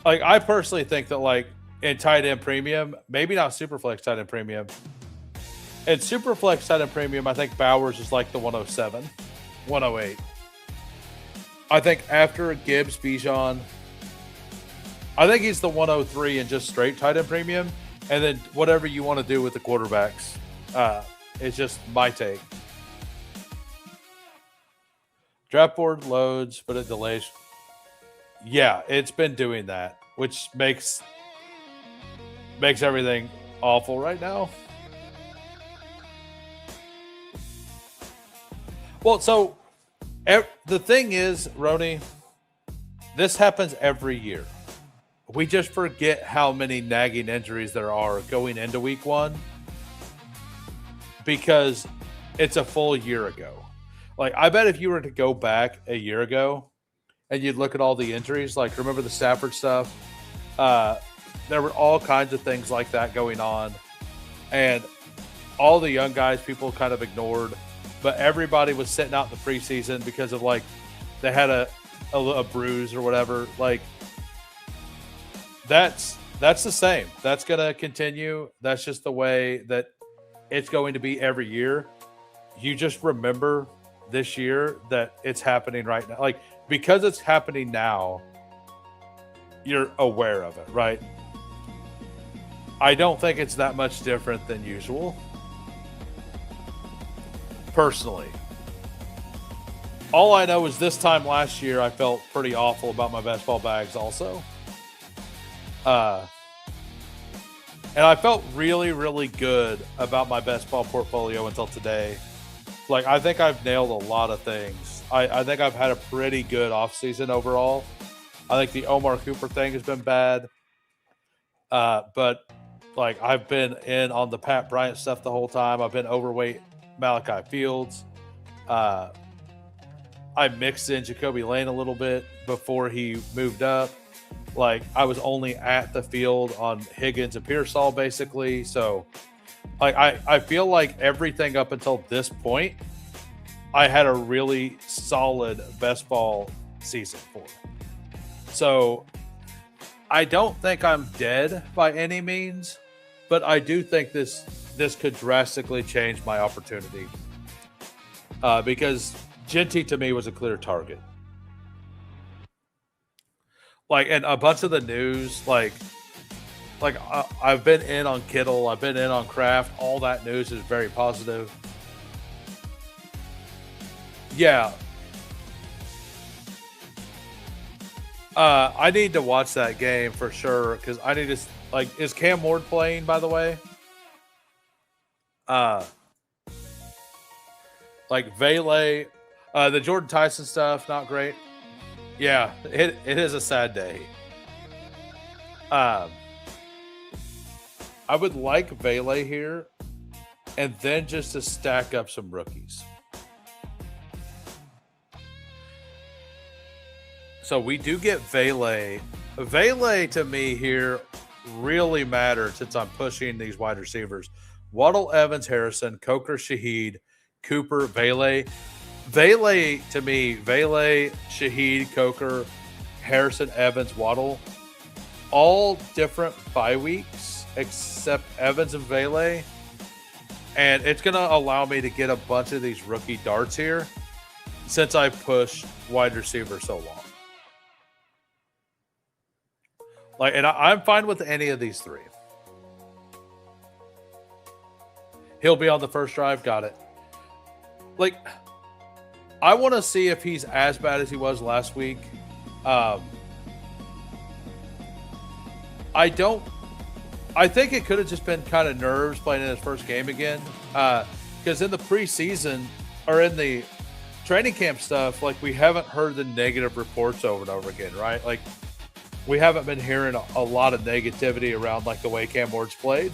like I personally think that like in tight end premium, maybe not Superflex tight end premium. In Superflex tight end premium, I think Bowers is like the 107, 108. I think after Gibbs, Bijan, I think he's the 103 in just straight tight end premium. And then whatever you want to do with the quarterbacks, it's just my take. Draft board loads, but it delays. Yeah, it's been doing that, which makes everything awful right now. Well, so the thing is, Roni, this happens every year. We just forget how many nagging injuries there are going into week one because it's a full year ago. Like, I bet if you were to go back a year ago and you'd look at all the injuries, like remember the Stafford stuff, there were all kinds of things like that going on. And all the young guys people kind of ignored, but everybody was sitting out in the preseason because of like they had a bruise or whatever. Like, that's the same. That's going to continue. That's just the way that it's going to be every year. You just remember this year that it's happening right now. Like, because it's happening now, you're aware of it, right? I don't think it's that much different than usual. Personally. All I know is this time last year, I felt pretty awful about my Bestball Bags also. And I felt really, really good about my Bestball portfolio until today. Like, I think I've nailed a lot of things. I think I've had a pretty good offseason overall. I think the Omar Cooper thing has been bad. But, like, I've been in on the Pat Bryant stuff the whole time. I've been overweight Malachi Fields. I mixed in Jacoby Lane a little bit before he moved up. Like, I was only at the field on Higgins and Pearsall, basically. So, like, I feel like everything up until this point, I had a really solid best ball season for. So, I don't think I'm dead by any means, but I do think this could drastically change my opportunity. Because Genty, to me, was a clear target. Like, and a bunch of the news, like I've been in on Kittle, I've been in on Kraft. All that news is very positive. Yeah. I need to watch that game for sure because I need to, like, is Cam Ward playing, by the way? Like Vele, the Jordan Tyson stuff, not great. Yeah, it is a sad day. I would like Vele here, and then just to stack up some rookies. So we do get Vele. Vele to me here really mattered since I'm pushing these wide receivers. Waddle, Evans, Harrison, Coker, Shaheed, Cooper, Vele. Vele to me, Vele, Shaheed, Coker, Harrison, Evans, Waddle, all different bye weeks except Evans and Vele. And it's going to allow me to get a bunch of these rookie darts here since I pushed wide receiver so long. Like, and I'm fine with any of these three. He'll be on the first drive. Got it. Like, I want to see if he's as bad as he was last week. I think it could have just been kind of nerves playing in his first game again. Because in the preseason or in the training camp stuff, like we haven't heard the negative reports over and over again, right? Like we haven't been hearing a lot of negativity around like the way Cam Ward's played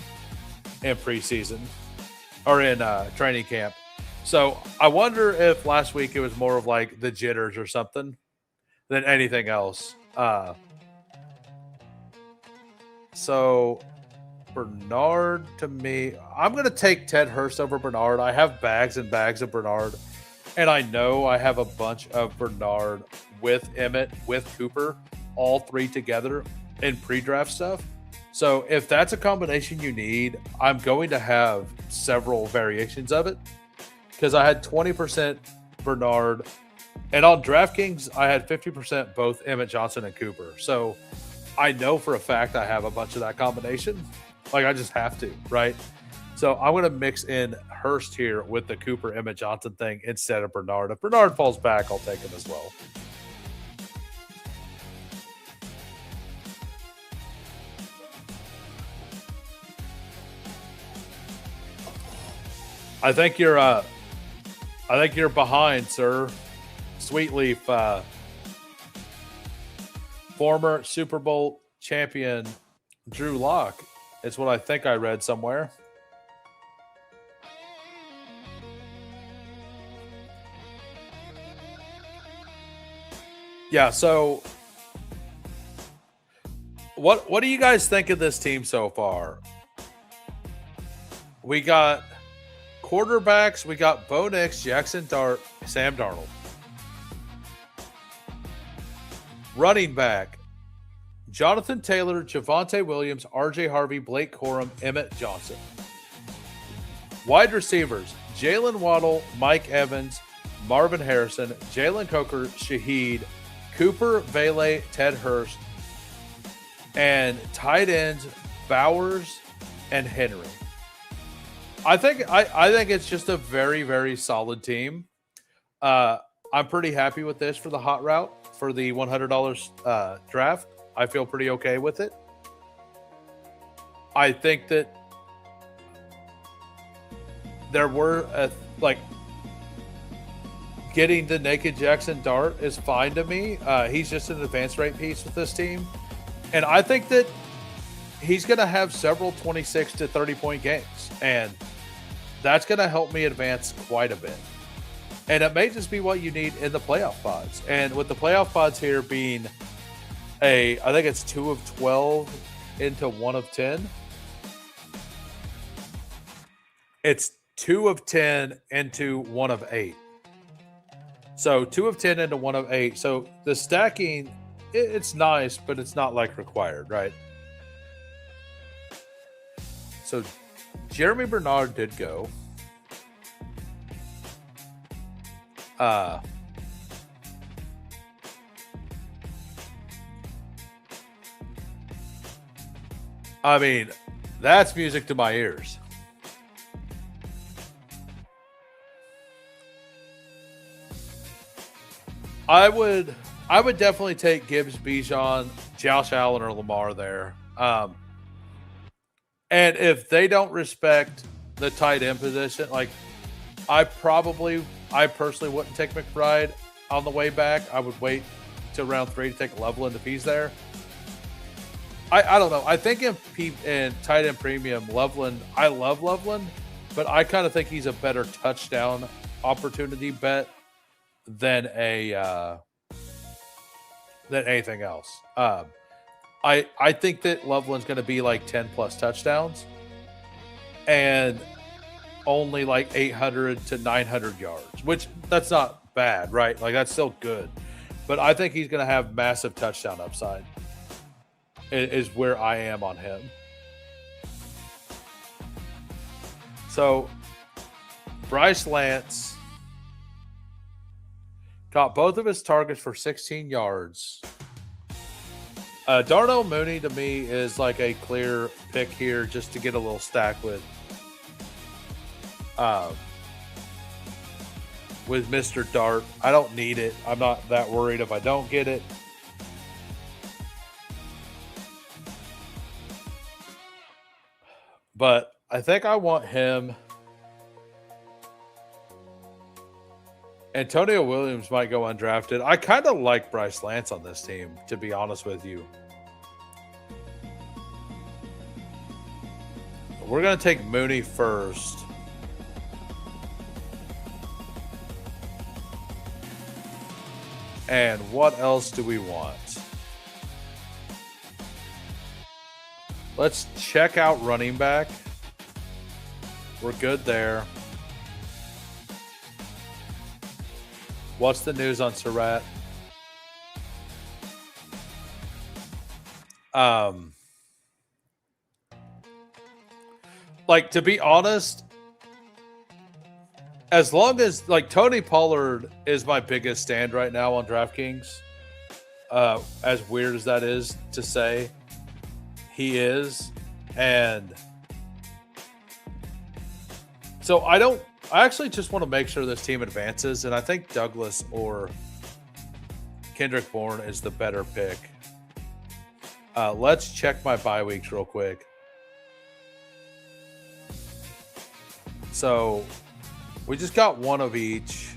in preseason or in training camp. So I wonder if last week it was more of like the jitters or something than anything else. So Bernard to me, I'm going to take Ted Hurst over Bernard. I have bags and bags of Bernard, and I know I have a bunch of Bernard with Emmett, with Cooper, all three together in pre-draft stuff. So if that's a combination you need, I'm going to have several variations of it because I had 20% Bernard, and on DraftKings, I had 50% both Emmett Johnson and Cooper. So I know for a fact I have a bunch of that combination. Like I just have to, right? So I'm going to mix in Hurst here with the Cooper Emmett Johnson thing instead of Bernard. If Bernard falls back, I'll take him as well. I think you're behind, sir. Sweetleaf, former Super Bowl champion Drew Lock. It's what I think I read somewhere. Yeah, so what do you guys think of this team so far? We got quarterbacks, we got Bo Nix, Jackson Dart, Sam Darnold. Running back, Jonathan Taylor, Javonte Williams, RJ Harvey, Blake Corum, Emmett Johnson. Wide receivers, Jalen Waddle, Mike Evans, Marvin Harrison, Jalen Coker, Shaheed, Cooper, Vele, Ted Hurst, and tight ends, Bowers and Henry. I think it's just a very, very solid team. I'm pretty happy with this for the hot route for the $100 draft. I feel pretty okay with it. I think that there were getting the naked Jackson Dart is fine to me. He's just an advance rate piece with this team. And I think that he's going to have several 26 to 30 point games. And that's going to help me advance quite a bit. And it may just be what you need in the playoff pods. And with the playoff pods here being I think it's 2 of 12 into 1 of 10. It's 2 of 10 into 1 of 8. So 2 of 10 into 1 of 8. So the stacking, it's nice, but it's not like required, right? So Jeremy Bernard did go. I mean, that's music to my ears. I would definitely take Gibbs, Bijan, Josh Allen, or Lamar there. And if they don't respect the tight end position, like I personally wouldn't take McBride on the way back. I would wait to round 3 to take Loveland if he's there. I don't know. I think in tight end premium, Loveland, I love Loveland, but I kind of think he's a better touchdown opportunity bet than anything else. I think that Loveland's going to be like 10 plus touchdowns and only like 800 to 900 yards, which that's not bad, right? Like that's still good, but I think he's going to have massive touchdown upside is where I am on him. So Bryce Lance got both of his targets for 16 yards. Darnell Mooney to me is like a clear pick here just to get a little stack with. with Mr. Dart. I don't need it. I'm not that worried if I don't get it. But I think I want him. Antonio Williams might go undrafted. I kind of like Bryce Lance on this team, to be honest with you. We're going to take Mooney first. And what else do we want? Let's check out running back. We're good there. What's the news on Surratt? Like, to be honest, as long as, like, Tony Pollard is my biggest stand right now on DraftKings, as weird as that is to say, he is. And so I actually just want to make sure this team advances, and I think Douglas or Kendrick Bourne is the better pick. Let's check my bye weeks real quick. So we just got one of each.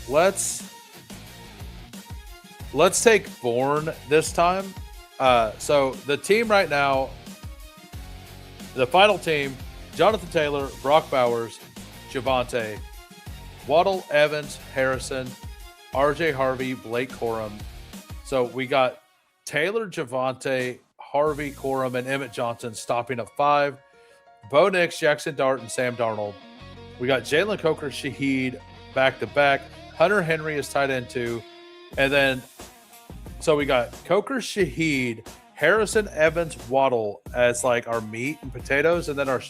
Let's take Bourne this time. So the team right now, the final team: Jonathan Taylor, Brock Bowers, Javonte, Waddle, Evans, Harrison, RJ Harvey, Blake Corum. So we got Taylor, Javonte, Harvey, Corum, and Emmett Johnson stopping at 5. Bo Nix, Jackson Dart, and Sam Darnold. We got Jalen Coker, Shaheed back-to-back. Hunter Henry is tight end 2. And then, so we got Coker, Shaheed, Harrison, Evans, Waddle as like our meat and potatoes. And then our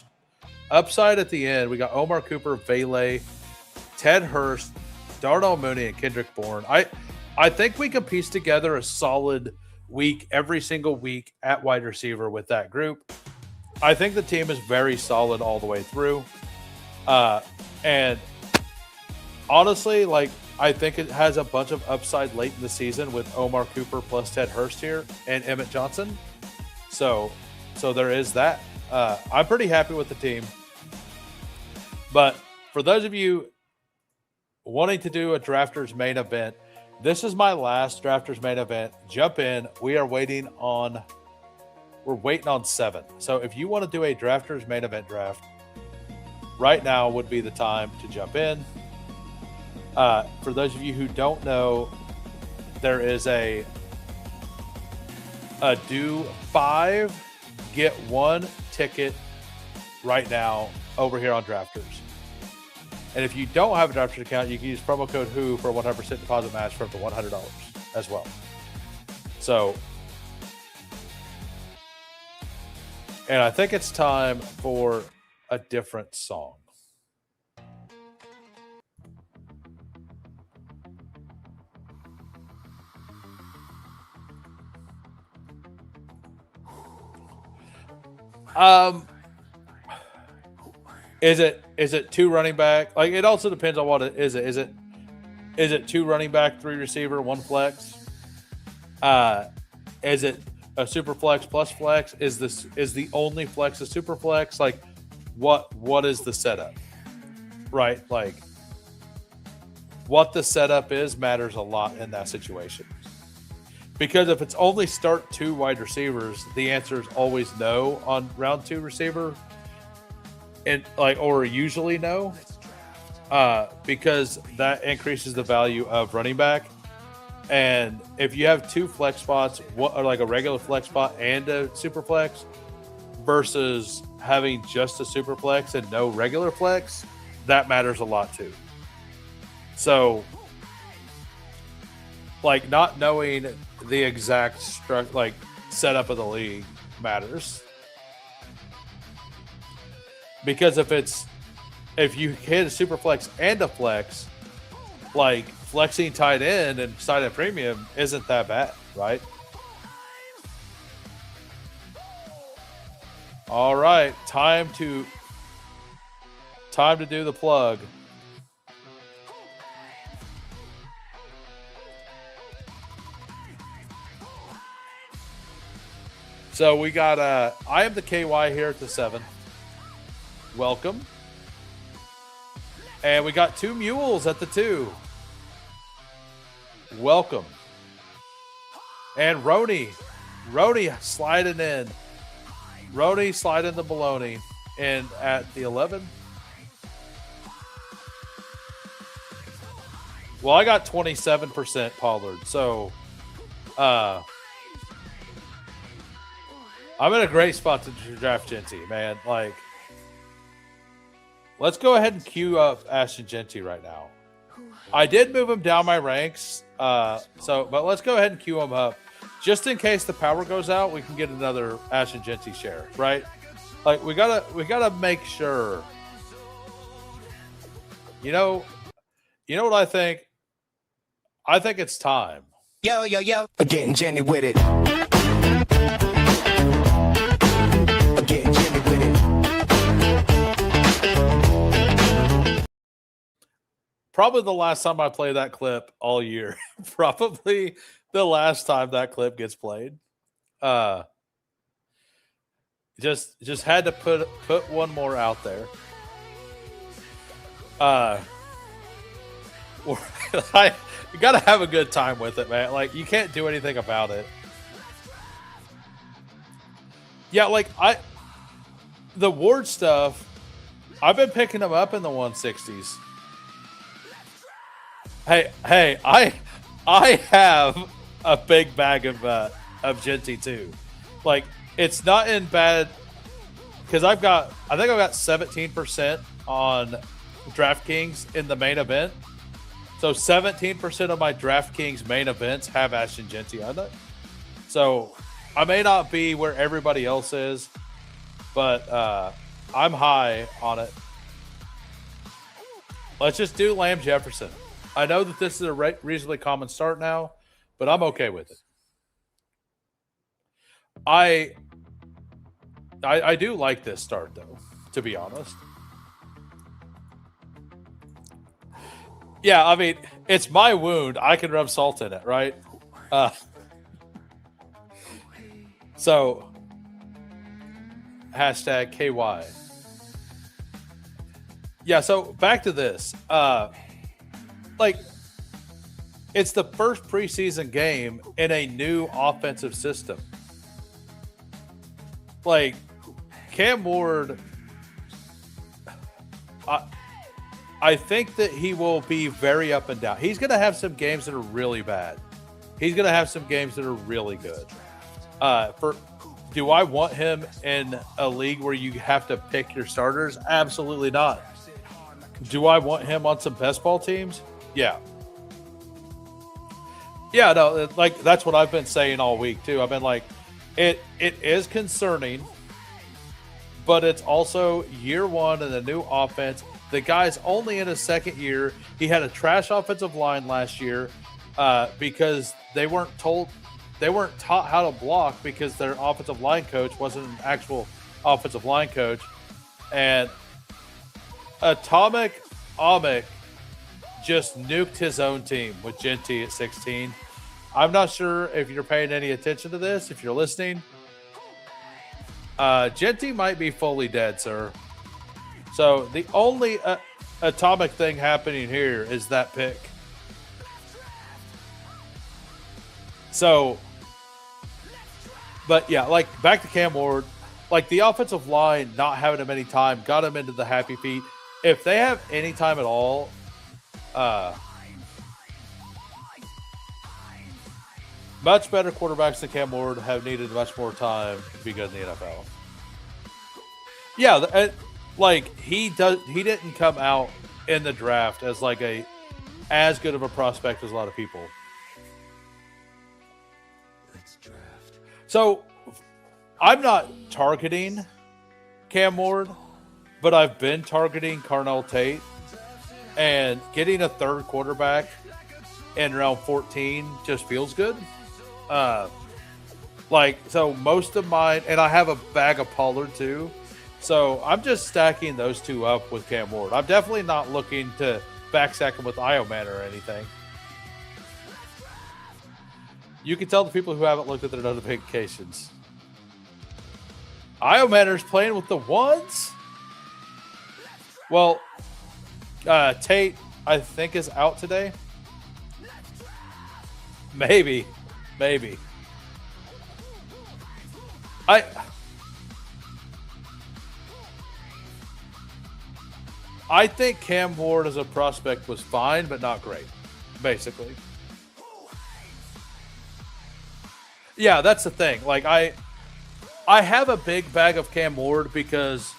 upside at the end, we got Omar Cooper, Vele, Ted Hurst, Darnell Mooney, and Kendrick Bourne. I think we can piece together a solid week every single week at wide receiver with that group. I think the team is very solid all the way through. And honestly, like, I think it has a bunch of upside late in the season with Omar Cooper plus Ted Hurst here and Emmett Johnson. So there is that. I'm pretty happy with the team. But for those of you wanting to do a Drafters main event, this is my last Drafters main event. Jump in. We're waiting on 7. So if you want to do a Drafters main event draft, right now would be the time to jump in. For those of you who don't know, there is a do 5, get 1 ticket right now over here on Drafters. And if you don't have a Drafters account, you can use promo code WHO for a 100% deposit match for up to $100 as well. So, and I think it's time for a different song. Is it 2 running back? Like, it also depends on what it is. Is it 2 running back, 3 receiver, 1 flex? Is it a super flex plus flex? Is the only flex a super flex? Like, what is the setup? Right? Like, what the setup is matters a lot in that situation. Because if it's only start 2 wide receivers, the answer is always no on round 2 receiver. And or usually no, because that increases the value of running back. And if you have 2 flex spots, like a regular flex spot and a super flex, versus having just a super flex and no regular flex, that matters a lot too. So, like, not knowing the exact setup of the league matters. Because if you hit a super flex and a flex, like, flexing tight end and tight end premium isn't that bad, right? All right, time to do the plug. So we got I am the KY here at the 7. Welcome. And we got 2 mules at the 2. Welcome. And Roni sliding in. Roni sliding the baloney in at the 11. Well, I got 27% Pollard, so I'm in a great spot to draft Genty, man. Like, let's go ahead and queue up Ashton Genty right now. I did move him down my ranks, but let's go ahead and queue him up. Just in case the power goes out, we can get another Ashton Genty share, right? Like, we gotta make sure. You know what I think? I think it's time. Yo, getting Jenny with it. Getting Jenny with it. Probably the last time I play that clip all year. Probably the last time that clip gets played. Just had to put one more out there. You gotta have a good time with it, man. Like, you can't do anything about it. Yeah, like the Ward stuff, I've been picking them up in the 160s. Hey, I have a big bag of Genty too. Like, it's not in bad because I think I've got 17% on DraftKings in the main event. So 17% of my DraftKings main events have Ashton Genty on it. So I may not be where everybody else is, but I'm high on it. Let's just do Lamb Jefferson. I know that this is a reasonably common start now, but I'm okay with it. I do like this start, though, to be honest. Yeah, I mean, it's my wound. I can rub salt in it, right? So, hashtag KY. Yeah, so back to this. Like, it's the first preseason game in a new offensive system. Like, Cam Ward, I think that he will be very up and down. He's going to have some games that are really bad. He's going to have some games that are really good. Do I want him in a league where you have to pick your starters? Absolutely not. Do I want him on some best ball teams? Yeah. Yeah, no, like, that's what I've been saying all week too. I've been like, it is concerning, but it's also year one in a new offense. The guy's only in his second year. He had a trash offensive line last year because they weren't taught how to block because their offensive line coach wasn't an actual offensive line coach. And Atomic Amick just nuked his own team with Genty at 16. I'm not sure if you're paying any attention to this, if you're listening. Genty might be fully dead, sir. So the only atomic thing happening here is that pick. So, but yeah, like, back to Cam Ward, like, the offensive line not having him any time got him into the happy feet. If they have any time at all, much better quarterbacks than Cam Ward have needed much more time to be good in the NFL. Yeah, like, he didn't come out in the draft as like as good of a prospect as a lot of people. Let's draft. So I'm not targeting Cam Ward, but I've been targeting Carnell Tate, and getting a third quarterback in round 14 just feels good. Like, so most of mine, and I have a bag of Pollard too. So I'm just stacking those two up with Cam Ward. I'm definitely not looking to backstack him with Ioman or anything. You can tell the people who haven't looked at their notifications. Iomanner's playing with the ones? Well, Tate, I think, is out today. Maybe. I think Cam Ward as a prospect was fine, but not great, basically. Yeah, that's the thing. Like, I have a big bag of Cam Ward because,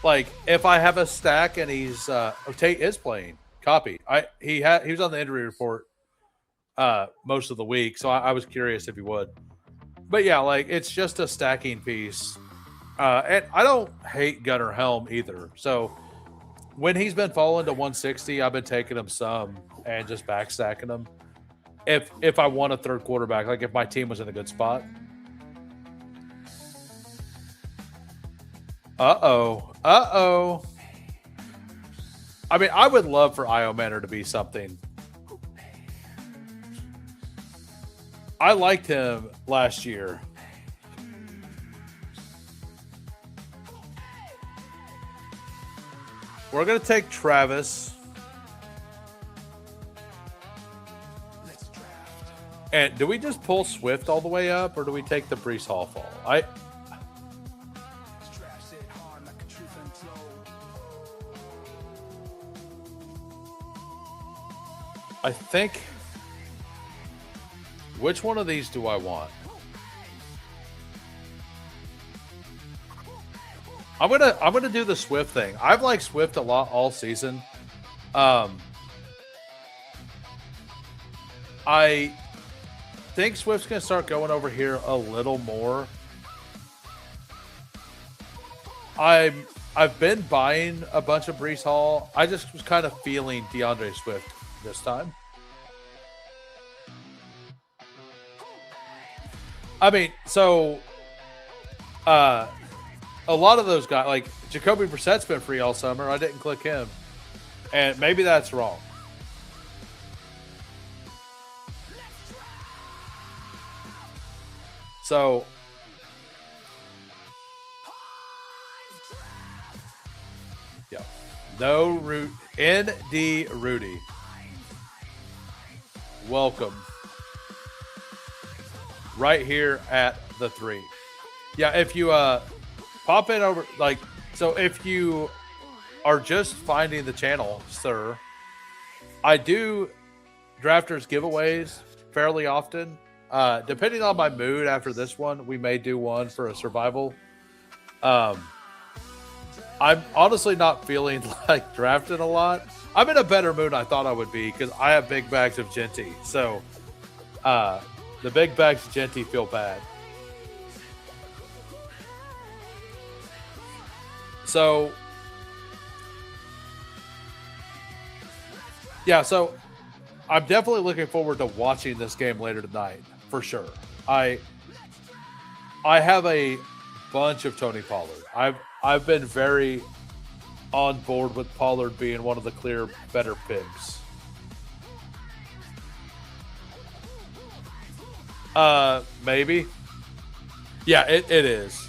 like, if I have a stack and he's Tate is playing, copy. He was on the injury report most of the week, so I was curious if he would. But yeah, like, it's just a stacking piece, and I don't hate Gunnar Helm either. So when he's been falling to 160, I've been taking him some and just backstacking him. If I want a third quarterback, like if my team was in a good spot. Uh-oh. I mean, I would love for Iomanner to be something. I liked him last year. We're going to take Travis. And do we just pull Swift all the way up, or do we take the Breece Hall fall? I think. Which one of these do I want? I'm gonna do the Swift thing. I've liked Swift a lot all season. I think Swift's gonna start going over here a little more. I've been buying a bunch of Breece Hall. I just was kind of feeling DeAndre Swift this time. I mean, so a lot of those guys, like Jacoby Brissett's been free all summer. I didn't click him, and maybe that's wrong. So yeah, no root. ND Rudy, welcome. Right here at the 3. Yeah, if you pop in over, like, so if you are just finding the channel, sir, I do drafters giveaways fairly often. Depending on my mood after this one, we may do one for a survival. I'm honestly not feeling like drafting a lot. I'm in a better mood than I thought I would be because I have big bags of Genty. So, the big bags of Genty feel bad. So, yeah, so I'm definitely looking forward to watching this game later tonight, for sure. I have a bunch of Tony Pollard. I've been very on board with Pollard being one of the clear better picks. Maybe. Yeah, it is.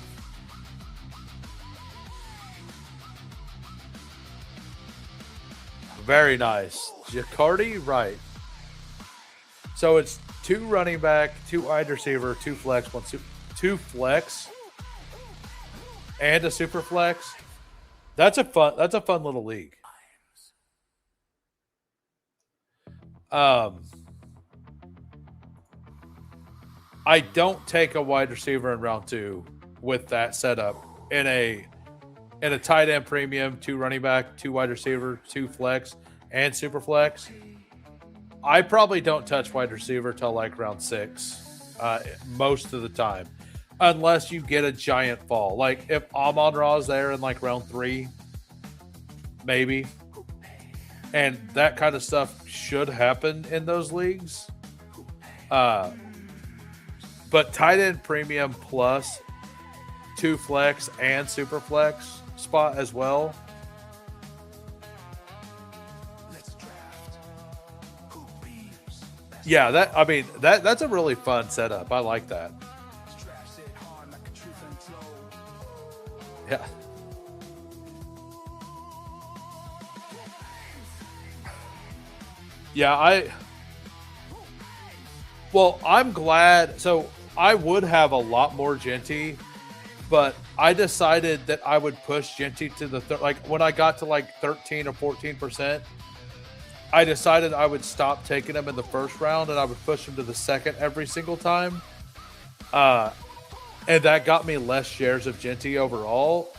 Very nice. Jacardi, right. So it's 2 running back, 2 wide receiver, 2 flex, 2 flex, and a super flex. That's a fun little league. I don't take a wide receiver in round 2 with that setup in a tight end premium, 2 running back, 2 wide receiver, 2 flex, and super flex. I probably don't touch wide receiver till like round 6, most of the time, unless you get a giant fall. Like if Amon-Ra is there in like round 3, maybe, and that kind of stuff should happen in those leagues. But But tight end premium plus 2 flex and super flex spot as well. Yeah, that's a really fun setup. I like that. Yeah. Yeah, I'm glad. So I would have a lot more Genty, but I decided that I would push Genty to the like when I got to like 13 or 14%, I decided I would stop taking him in the first round and I would push him to the second every single time. And that got me less shares of Genty overall.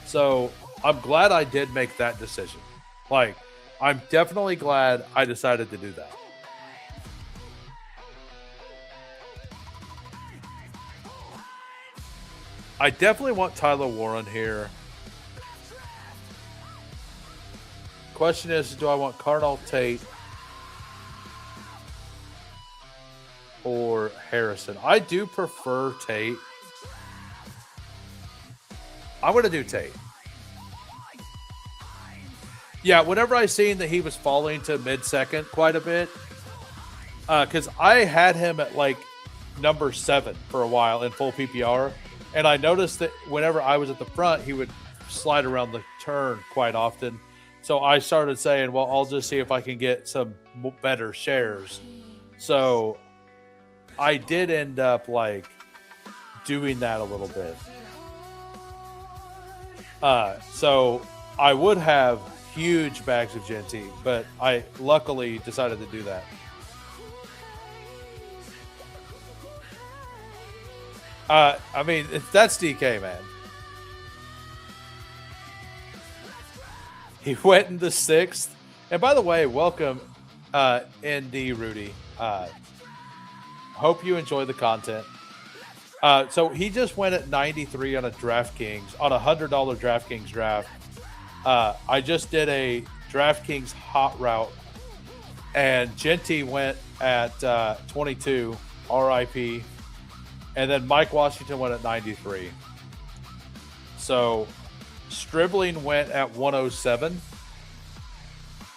So I'm glad I did make that decision. Like, I'm definitely glad I decided to do that. I definitely want Tyler Warren here. Question is, do I want Cardinal Tate or Harrison? I do prefer Tate. I'm going to do Tate. Yeah, whenever I seen that he was falling to mid-second quite a bit, because I had him at like number 7 for a while in full PPR, and I noticed that whenever I was at the front, he would slide around the turn quite often. So I started saying, well, I'll just see if I can get some better shares. So I did end up like doing that a little bit. So I would have huge bags of Genty, but I luckily decided to do that. I mean, that's DK, man. He went in the 6th. And by the way, welcome, ND Rudy. Hope you enjoy the content. So he just went at 93 on a DraftKings, on a $100 DraftKings draft. I just did a DraftKings hot route, and Genty went at 22, RIP. And then Mike Washington went at 93. So Stribling went at 107.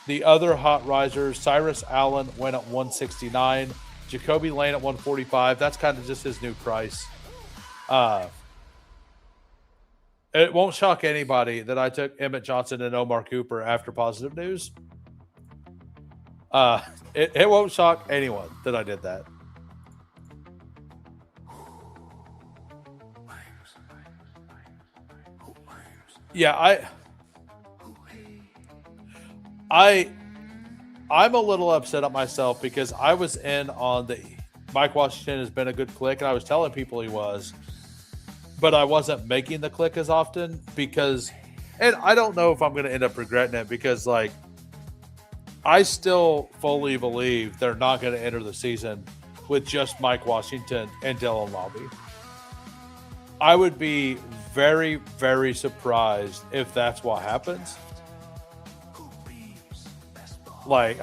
The other hot risers, Cyrus Allen went at 169. Jacoby Lane at 145. That's kind of just his new price. It won't shock anybody that I took Emmett Johnson and Omar Cooper after positive news. It won't shock anyone that I did that. Yeah, I'm a little upset at myself because I was in on the Mike Washington has been a good click, and I was telling people he was, but I wasn't making the click as often because, and I don't know if I'm going to end up regretting it because, like, I still fully believe they're not going to enter the season with just Mike Washington and Dylan Lobby. I would be very, very surprised if that's what happens. Like,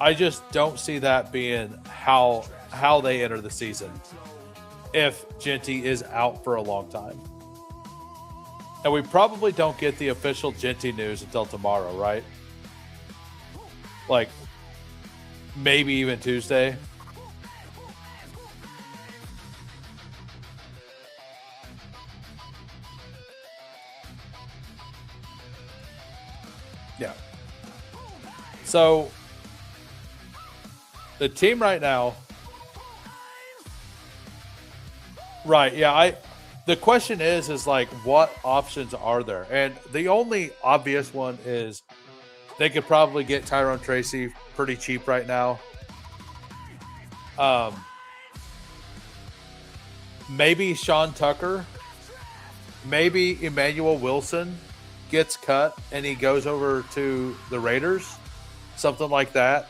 I just don't see that being how they enter the season if Genty is out for a long time. And we probably don't get the official Genty news until tomorrow, right? Like, maybe even Tuesday. Yeah. So the team right now, right? Yeah, the question is like, what options are there? And the only obvious one is they could probably get Tyrone Tracy pretty cheap right now. Maybe Sean Tucker, maybe Emmanuel Wilson gets cut and he goes over to the Raiders, something like that.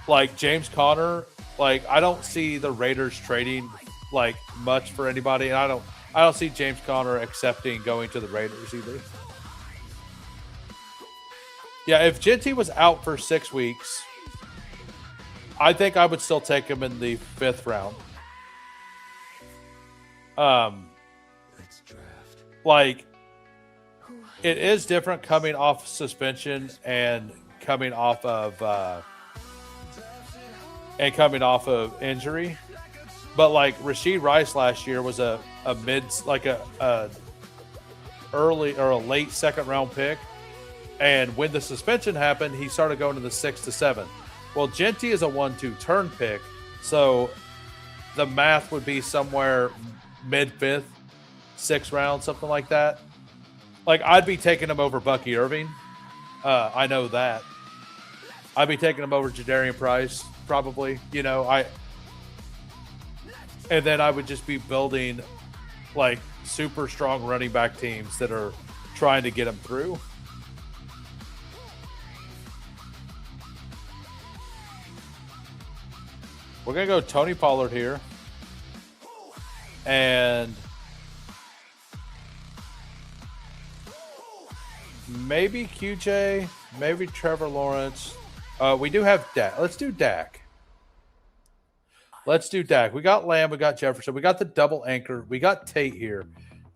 Like James Conner, like I don't see the Raiders trading like much for anybody, and I don't see James Conner accepting going to the Raiders either. Yeah, if Genty was out for 6 weeks, I think I would still take him in the 5th round. Like, it is different coming off suspension and coming off of injury. But like Rashid Rice last year was a early or a late 2nd round pick. And when the suspension happened, he started going to the 6th to 7th. Well, Genty is a 1-2 turn pick. So the math would be somewhere mid 5th, 6th round, something like that. Like, I'd be taking him over Bucky Irving. I know that. I'd be taking him over Jadarian Price, probably. And then I would just be building, like, super strong running back teams that are trying to get him through. We're going to go Tony Pollard here. And maybe QJ, maybe Trevor Lawrence. We do have Dak. Let's do Dak. We got Lamb. We got Jefferson. We got the double anchor. We got Tate here.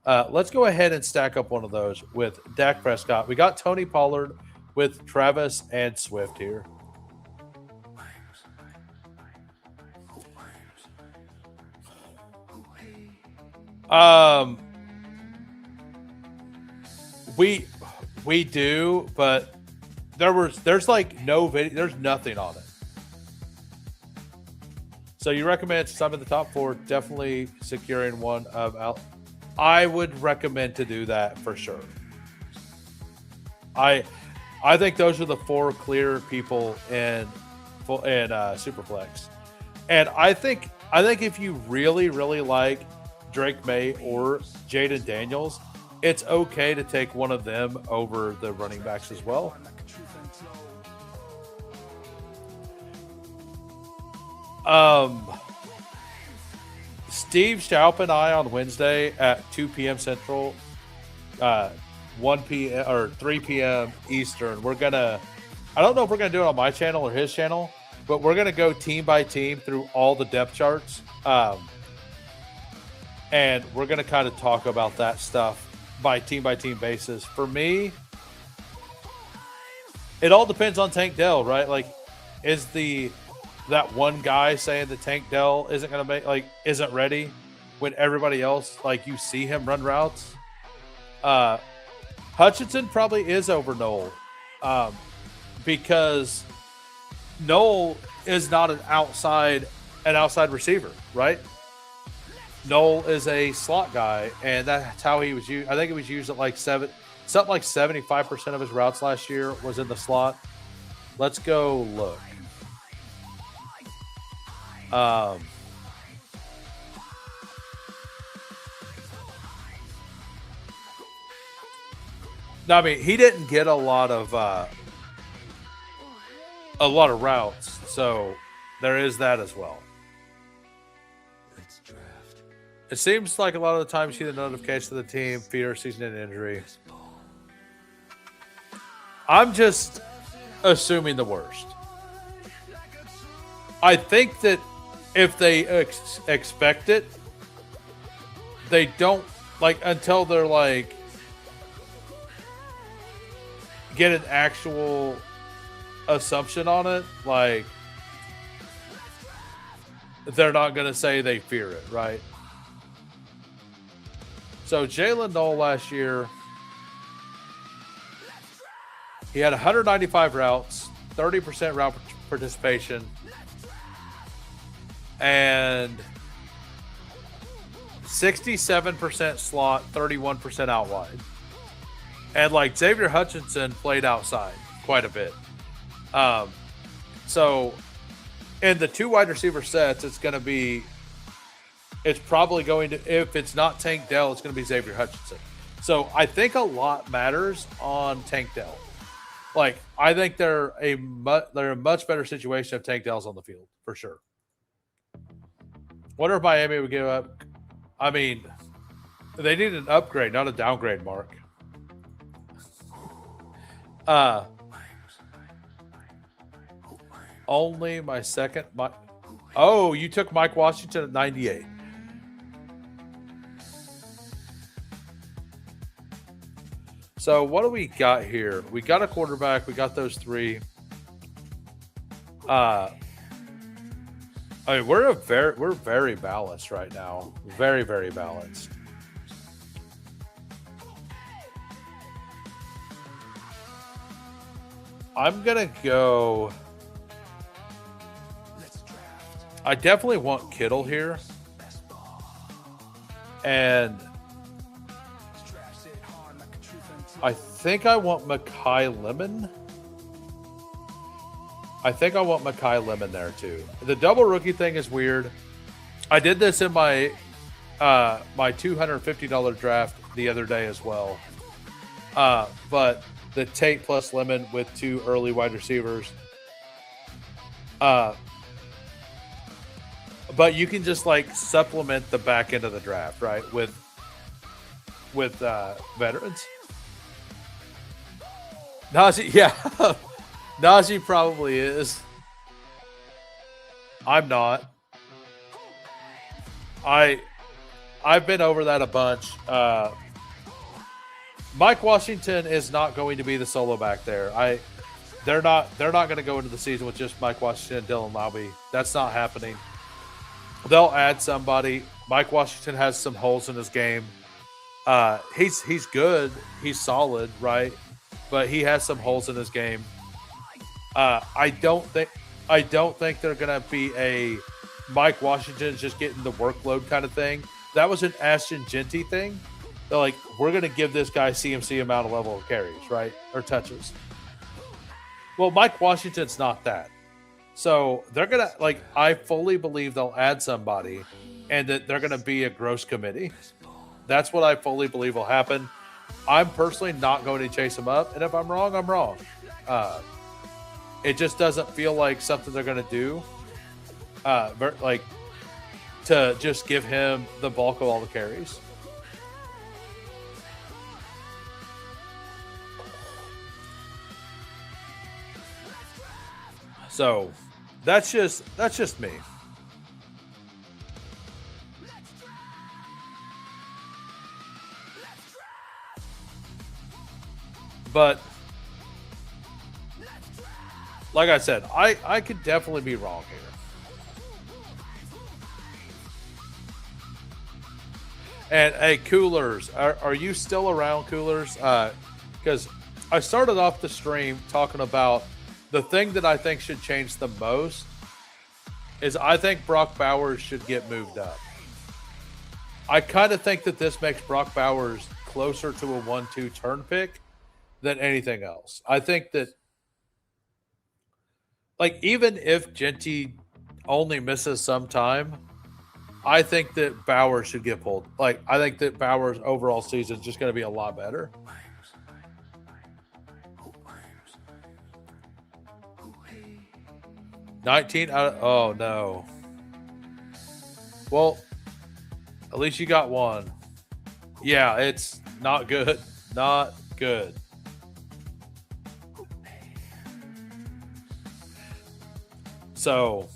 Let's go ahead and stack up one of those with Dak Prescott. We got Tony Pollard with Travis and Swift here. We do, but there's like no video, there's nothing on it. So you recommend some of the top 4, definitely securing one of out. I would recommend to do that for sure. I think those are the 4 clear people in Superflex. And I think if you really, really like Drake May or Jaden Daniels, it's okay to take one of them over the running backs as well. Steve Schaup and I on Wednesday at 2 p.m. Central, 1 p.m. or 3 p.m. Eastern. I don't know if we're gonna do it on my channel or his channel, but we're gonna go team by team through all the depth charts. And we're going to kind of talk about that stuff by team basis. For me, it all depends on Tank Dell, right? Like, is that one guy saying that Tank Dell isn't ready when everybody else, like, you see him run routes? Hutchinson probably is over Noel, because Noel is not an outside receiver, right? Noel is a slot guy, and that's how he was used. I think he was used at something like 75% of his routes last year was in the slot. Let's go look. No, I mean, he didn't get a lot of routes, so there is that as well. It seems like a lot of the time you see the notification of the team, fear, season-ending injury. I'm just assuming the worst. I think that if they expect it, they don't, until they're get an actual assumption on it, they're not going to say they fear it, right? So Jalen Noel last year, he had 195 routes, 30% route participation, and 67% slot, 31% out wide. And Xavier Hutchinson played outside quite a bit. So in the 2 wide receiver sets, it's probably going to, if it's not Tank Dell, it's going to be Xavier Hutchinson. So I think a lot matters on Tank Dell. I think they're a much better situation if Tank Dell's on the field, for sure. Wonder if Miami would give up. I mean, they need an upgrade, not a downgrade, Mark. only my second. Oh, you took Mike Washington at 98. So what do we got here? We got a quarterback. We got those three. I mean, we're very balanced right now. Very, very balanced. I'm gonna go. I definitely want Kittle here, and I think I want Mekhi Lemon. I think I want Mekhi Lemon there too. The double rookie thing is weird. I did this in my my $250 draft the other day as well. But the Tate plus Lemon with 2 early wide receivers. But you can just like supplement the back end of the draft, right? With veterans. Najee, yeah. Najee probably is. I'm not. I've been over that a bunch. Mike Washington is not going to be the solo back there. They're not going to go into the season with just Mike Washington and Dylan Laube. That's not happening. They'll add somebody. Mike Washington has some holes in his game. He's good. He's solid, right? But he has some holes in his game. I don't think they're gonna be a Mike Washington's just getting the workload kind of thing. That was an Ashton Genty thing. They're like, we're gonna give this guy CMC amount of level of carries, right? Or touches. Well, Mike Washington's not that. So they're gonna I fully believe they'll add somebody and that they're gonna be a gross committee. That's what I fully believe will happen. I'm personally not going to chase him up, and if I'm wrong, I'm wrong. It just doesn't feel like something they're going to do, to just give him the bulk of all the carries. So that's just me. But like I said, I could definitely be wrong here. And hey, Coolers, are you still around, Coolers? Because I started off the stream talking about the thing that I think should change the most is I think Brock Bowers should get moved up. I kind of think that this makes Brock Bowers closer to a 1-2 turn pick than anything else. I think that, even if Genty only misses some time, I think that Bowers should get pulled. I think that Bowers' overall season is just going to be a lot better. Oh, no. Well, at least you got one. Yeah, it's not good. Not good. So,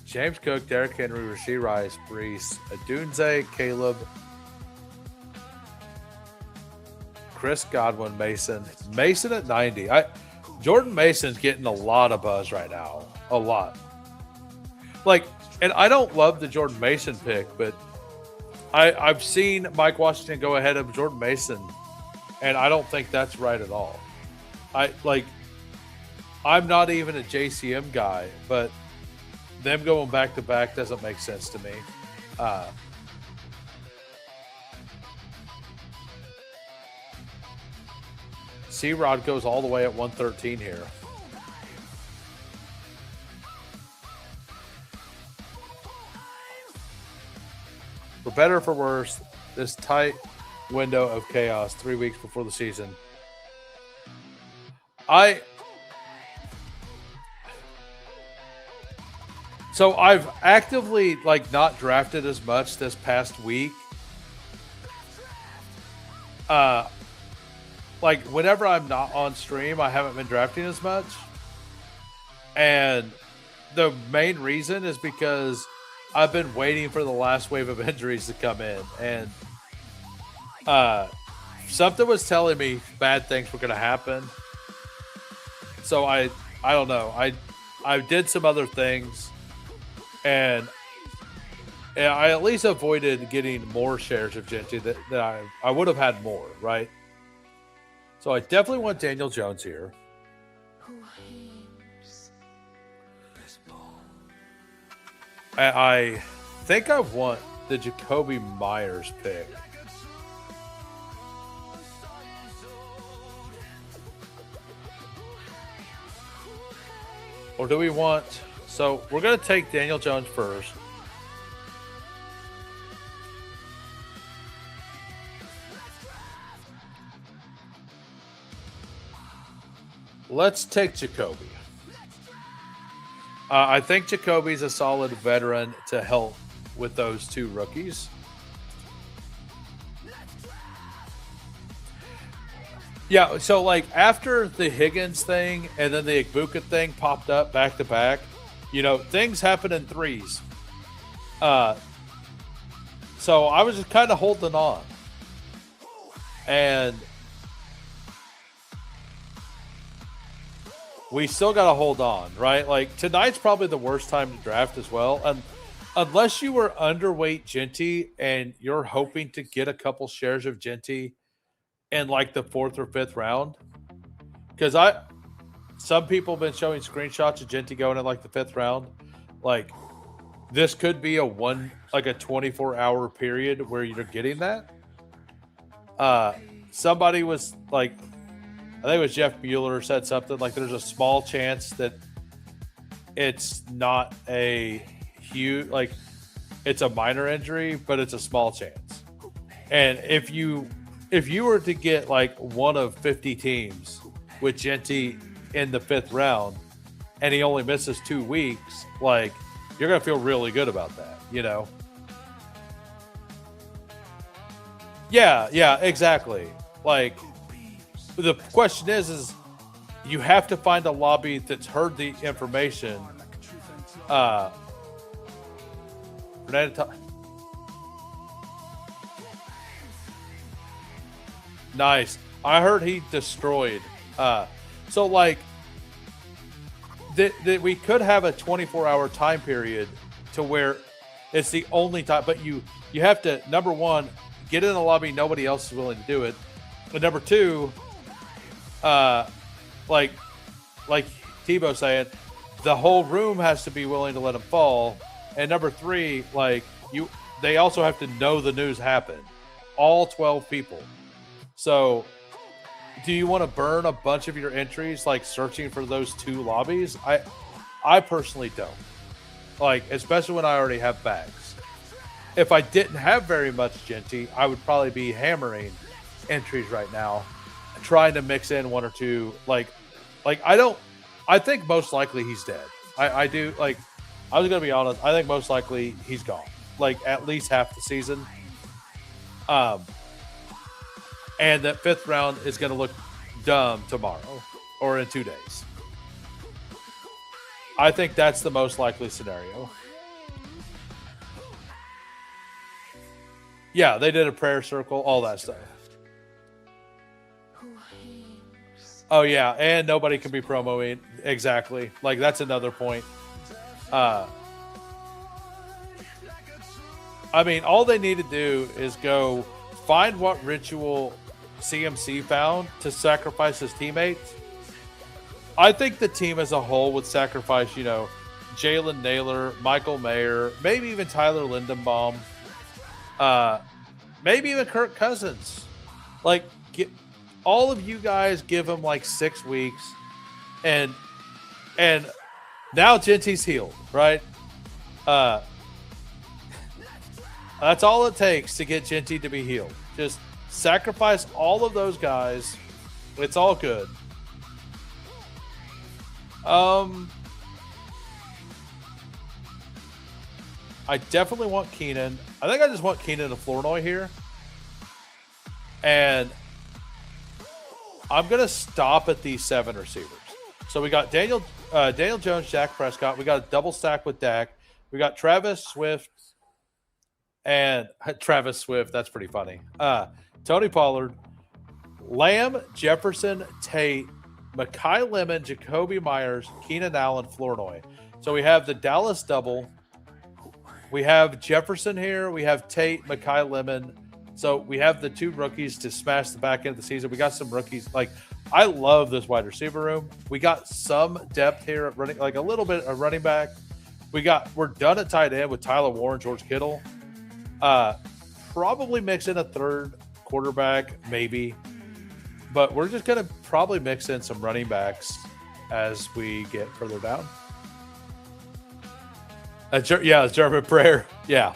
James Cook, Derrick Henry, Rashee Rice, Brees, Adunze, Caleb, Chris Godwin, Mason at 90. Jordan Mason's getting a lot of buzz right now. A lot. And I don't love the Jordan Mason pick, but I've seen Mike Washington go ahead of Jordan Mason, and I don't think that's right at all. I'm not even a JCM guy, but them going back to back doesn't make sense to me. C-Rod goes all the way at 113 here. For better or for worse, this tight window of chaos 3 weeks before the season. So I've actively not drafted as much this past week. like whenever I'm not on stream, I haven't been drafting as much. And the main reason is because I've been waiting for the last wave of injuries to come in. And something was telling me bad things were going to happen. So I don't know. I did some other things, and I at least avoided getting more shares of Genty that I would have had more, right? So I definitely want Daniel Jones here. I think I want the Jacoby Myers pick. Or do we want... So we're going to take Daniel Jones first. Let's take Jacoby. I think Jacoby's a solid veteran to help with those two rookies. Yeah, so like after the Higgins thing and then the Igbuka thing popped up back to back, you know, things happen in threes. So I was just kind of holding on. And we still got to hold on, right? Like tonight's probably the worst time to draft as well. And unless you were underweight Genty and you're hoping to get a couple shares of Genty in like the 4th or 5th round, because some people have been showing screenshots of Genty going in like the 5th round. Like this could be a 24-hour period where you're getting that. Somebody was like, I think it was Jeff Mueller said something like there's a small chance that it's not a huge, like it's a minor injury, but it's a small chance. And if you were to get like one of 50 teams with Genty in the 5th round and he only misses 2 weeks, like you're going to feel really good about that, you know? Yeah, exactly. Like the question is you have to find a lobby that's heard the information. Nice. I heard he destroyed. So like that we could have a 24-hour time period to where it's the only time, but you have to, number one, get in the lobby. Nobody else is willing to do it. But number two, like Tebow saying, the whole room has to be willing to let him fall. And number three, like they also have to know the news happened. All 12 people. So do you want to burn a bunch of your entries like searching for those 2 lobbies? I personally don't. Like, especially when I already have bags. If I didn't have very much Genty, I would probably be hammering entries right now, trying to mix in 1 or 2. Like I think most likely he's dead. I do, like, I was going to be honest. I think most likely he's gone. Like, at least half the season. And that 5th round is going to look dumb tomorrow or in 2 days. I think that's the most likely scenario. Yeah, they did a prayer circle, all that stuff. Oh, yeah, and nobody can be promoing. Exactly. Like, that's another point. I mean, all they need to do is go find what ritual CMC found to sacrifice his teammates. I think the team as a whole would sacrifice, you know, Jalen Naylor, Michael Mayer, maybe even Tyler Lindenbaum, maybe even Kirk Cousins. Like, all of you guys give him like 6 weeks, and now Genty's healed, right? That's all it takes to get Genty to be healed. Just sacrifice all of those guys. It's all good. I definitely want Keenan. I think I just want Keenan and Flournoy here. And I'm going to stop at these 7 receivers. So we got Daniel Jones, Dak Prescott. We got a double stack with Dak. We got Travis Swift and Travis Swift. That's pretty funny. Tony Pollard, Lamb, Jefferson, Tate, Mekhi Lemon, Jacoby Myers, Keenan Allen, Flournoy. So we have the Dallas double. We have Jefferson here. We have Tate, Mekhi Lemon. So we have the 2 rookies to smash the back end of the season. We got some rookies. Like, I love this wide receiver room. We got some depth here at running, like a little bit of running back. We're done at tight end with Tyler Warren, George Kittle. Probably mix in a 3rd quarterback, maybe. But we're just going to probably mix in some running backs as we get further down. German prayer. Yeah.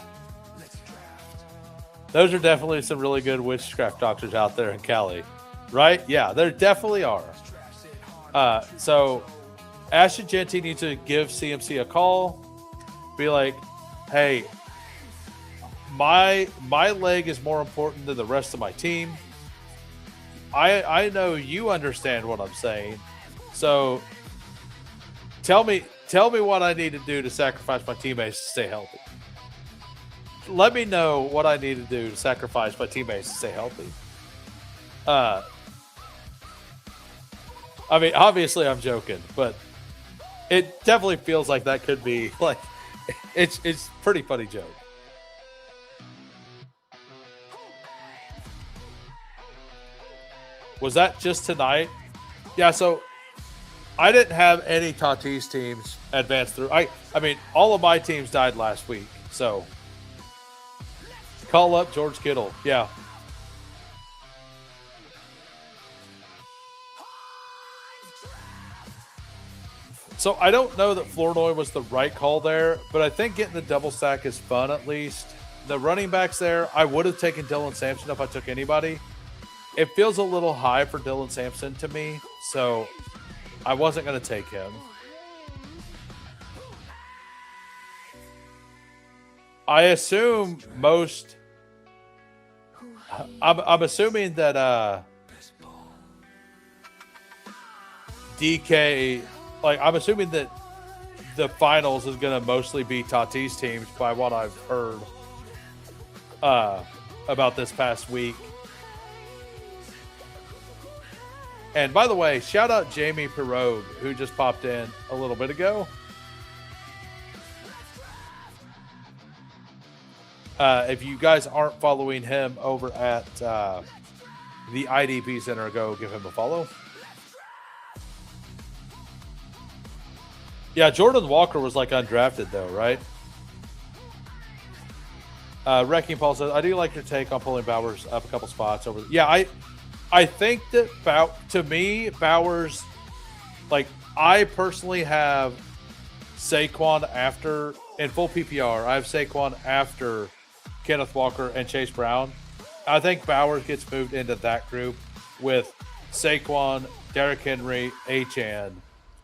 Those are definitely some really good witchcraft doctors out there in Cali, right? Yeah, there definitely are. So Ashton Genty needs to give CMC a call. Be like, hey, my leg is more important than the rest of my team. I know you understand what I'm saying. So tell me what I need to do to sacrifice my teammates to stay healthy. Let me know what I need to do to sacrifice my teammates to stay healthy. I mean, obviously I'm joking, but it definitely feels like that could be like, it's pretty funny joke. Was that just tonight? Yeah, so I didn't have any Tatis teams advance through. I mean, all of my teams died last week, so call up George Kittle. Yeah. So I don't know that Flournoy was the right call there, but I think getting the double stack is fun at least. The running backs there, I would have taken Dylan Sampson if I took anybody. It feels a little high for Dylan Sampson to me, so I wasn't going to take him. I assume most... I'm assuming that DK... Like, I'm assuming that the finals is going to mostly be Tatis teams by what I've heard about this past week. And by the way, shout out Jamie Pirogue, who just popped in a little bit ago. If you guys aren't following him over at the IDP Center, go give him a follow. Yeah, Jordan Walker was like undrafted though, right? Wrecking Paul says, I do like your take on pulling Bowers up a couple spots over. Yeah, I think that to me, Bowers, like, I personally have Saquon after, in full PPR, I have Saquon after Kenneth Walker and Chase Brown. I think Bowers gets moved into that group with Saquon, Derrick Henry, Achane,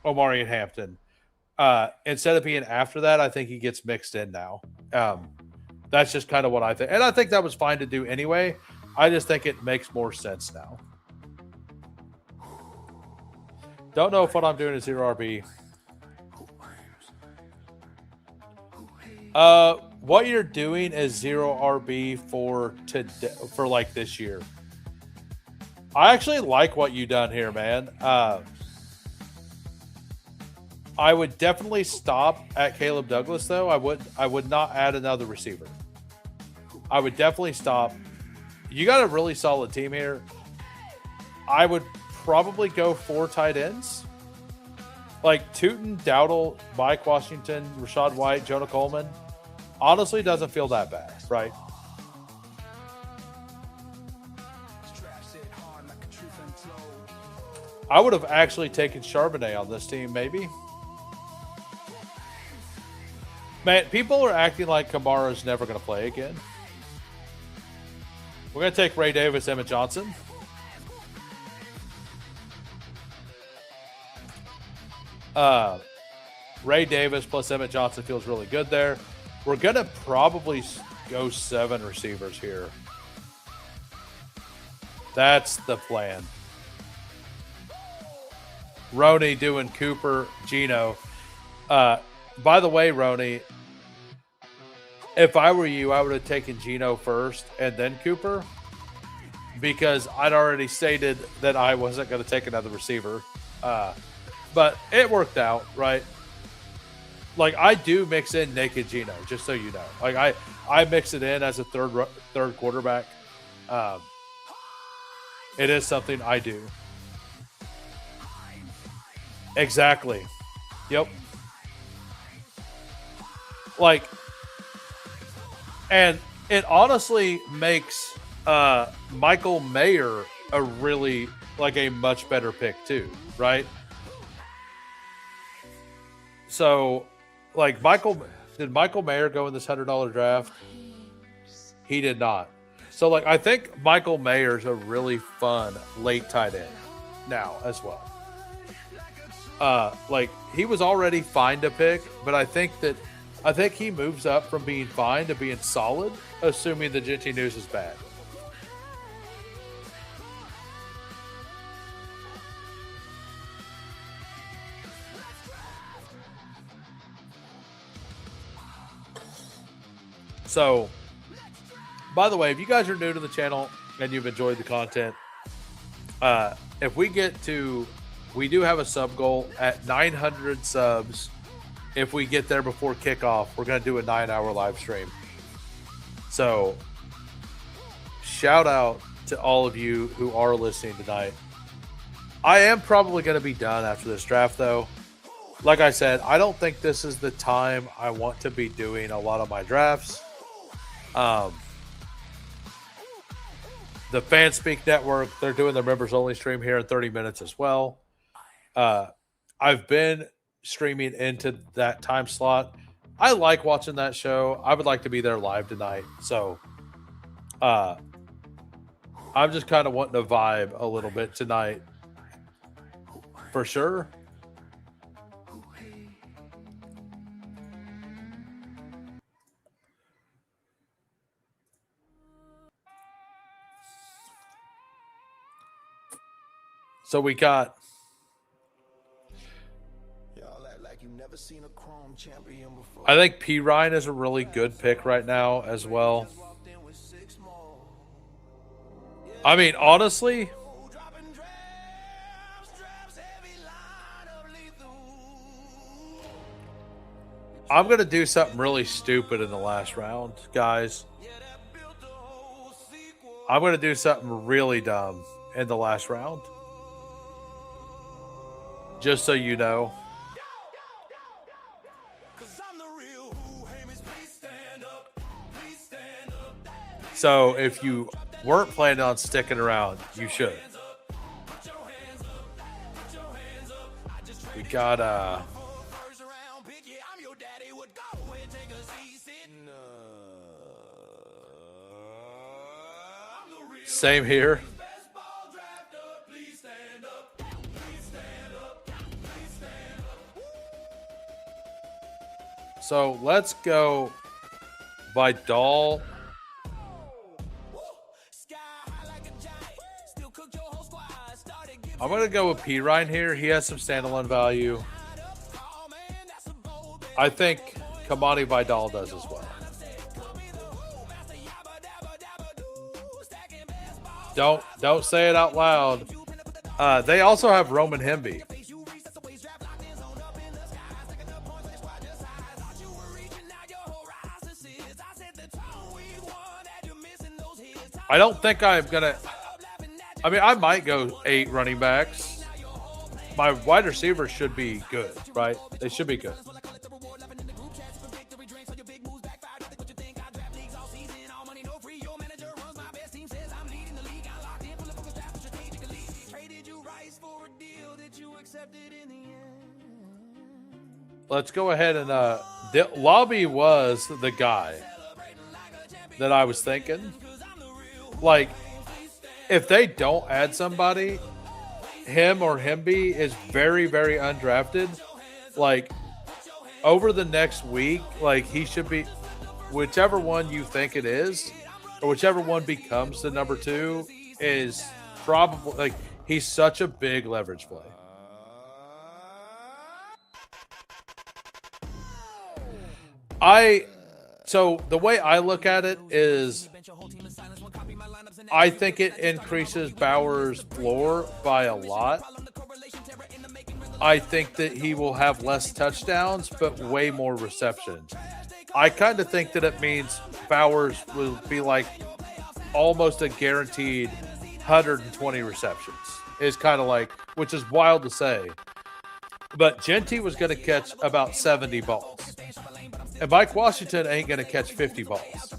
Omari, and Hampton. Instead of being after that, I think he gets mixed in now. That's just kind of what I think. And I think that was fine to do anyway. I just think it makes more sense now. Don't know if what I'm doing is 0 RB. What you're doing is 0 RB for today, for like this year. I actually like what you done here, man. I would definitely stop at Caleb Douglas, though. I would not add another receiver. I would definitely stop. You got a really solid team here. I would probably go 4 tight ends. Like Tootin, Dowdle, Mike Washington, Rashad White, Jonah Coleman. Honestly, doesn't feel that bad, right? I would have actually taken Charbonnet on this team, maybe. Man, people are acting like Kamara's never going to play again. We're going to take Ray Davis, Emmett Johnson. Ray Davis plus Emmett Johnson feels really good there. We're going to probably go 7 receivers here. That's the plan. Roni doing Cooper, Gino. By the way, Roni, if I were you, I would have taken Gino first and then Cooper, because I'd already stated that I wasn't going to take another receiver. But it worked out, right? Like, I do mix in naked Gino, just so you know. Like, I mix it in as a third quarterback. It is something I do. Exactly. Yep. Like, and it honestly makes Michael Mayer a much better pick too, right? So, like, did Michael Mayer go in this $100 draft? He did not. So, like, I think Michael Mayer's a really fun late tight end now as well. Like, he was already fine to pick, but I think he moves up from being fine to being solid, assuming the Genty news is bad. So, by the way, if you guys are new to the channel and you've enjoyed the content, if we do have a sub goal at 900 subs. If we get there before kickoff, we're going to do a 9-hour live stream. So, shout out to all of you who are listening tonight. I am probably going to be done after this draft, though. Like I said, I don't think this is the time I want to be doing a lot of my drafts. The Fanspeak Network, they're doing the members only stream here in 30 minutes as well. I've been streaming into that time slot. I like watching that show. I would like to be there live tonight. So I'm just kind of wanting to vibe a little bit tonight for sure. So we got I think P. Ryan is a really good pick right now as well. I mean, honestly, I'm going to do something really stupid in the last round, guys. I'm going to do something really dumb in the last round. Just so you know. So if you weren't planning on sticking around, you should. We got same here. So let's go Vidal. I'm going to go with P. Ryan here. He has some standalone value. I think Kamani Vidal does as well. Don't say it out loud. They also have Roman Hemby. I don't think I'm going to... I mean, I might go 8 running backs. My wide receivers should be good, right? They should be good. Let's go ahead and Lobby was the guy that I was thinking. Like, if they don't add somebody, him or Hemby is very, very undrafted. Like, over the next week, like, he should be, whichever one you think it is, or whichever one becomes the number 2, is probably, like, he's such a big leverage play. So the way I look at it is I think it increases Bauer's floor by a lot. I think that he will have less touchdowns, but way more receptions. I kind of think that it means Bowers will be like almost a guaranteed 120 receptions. Is kind of like, which is wild to say. But Genty was going to catch about 70 balls. And Mike Washington ain't going to catch 50 balls.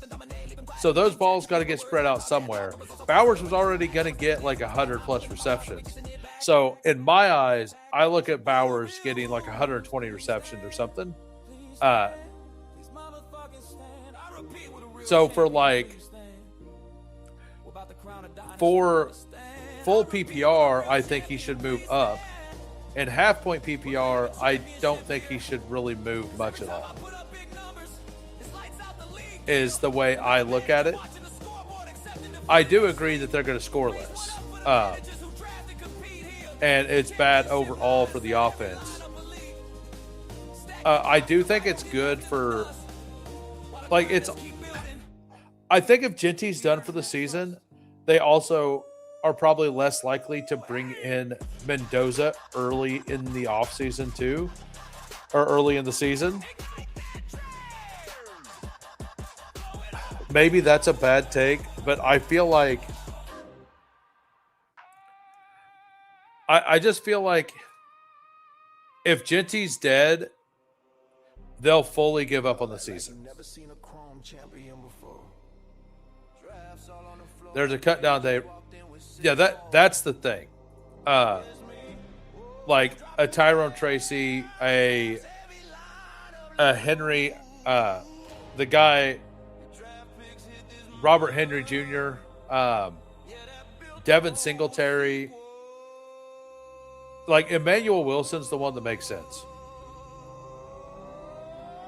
So those balls got to get spread out somewhere. Bowers was already going to get like 100-plus receptions. So in my eyes, I look at Bowers getting like 120 receptions or something. So for full PPR, I think he should move up. In half-point PPR, I don't think he should really move much at all. Is the way I look at it. I do agree that they're going to score less. And it's bad overall for the offense. I do think it's good for... I think if Genty's done for the season, they also are probably less likely to bring in Mendoza early in the offseason too, or early in the season. Maybe that's a bad take, but I feel like I just feel like if Genty's dead, they'll fully give up on the season. There's a cut down day. Yeah, that's the thing. Like a Tyrone Tracy, a Henry, the guy Robert Henry Jr., Devin Singletary. Like Emmanuel Wilson's the one that makes sense.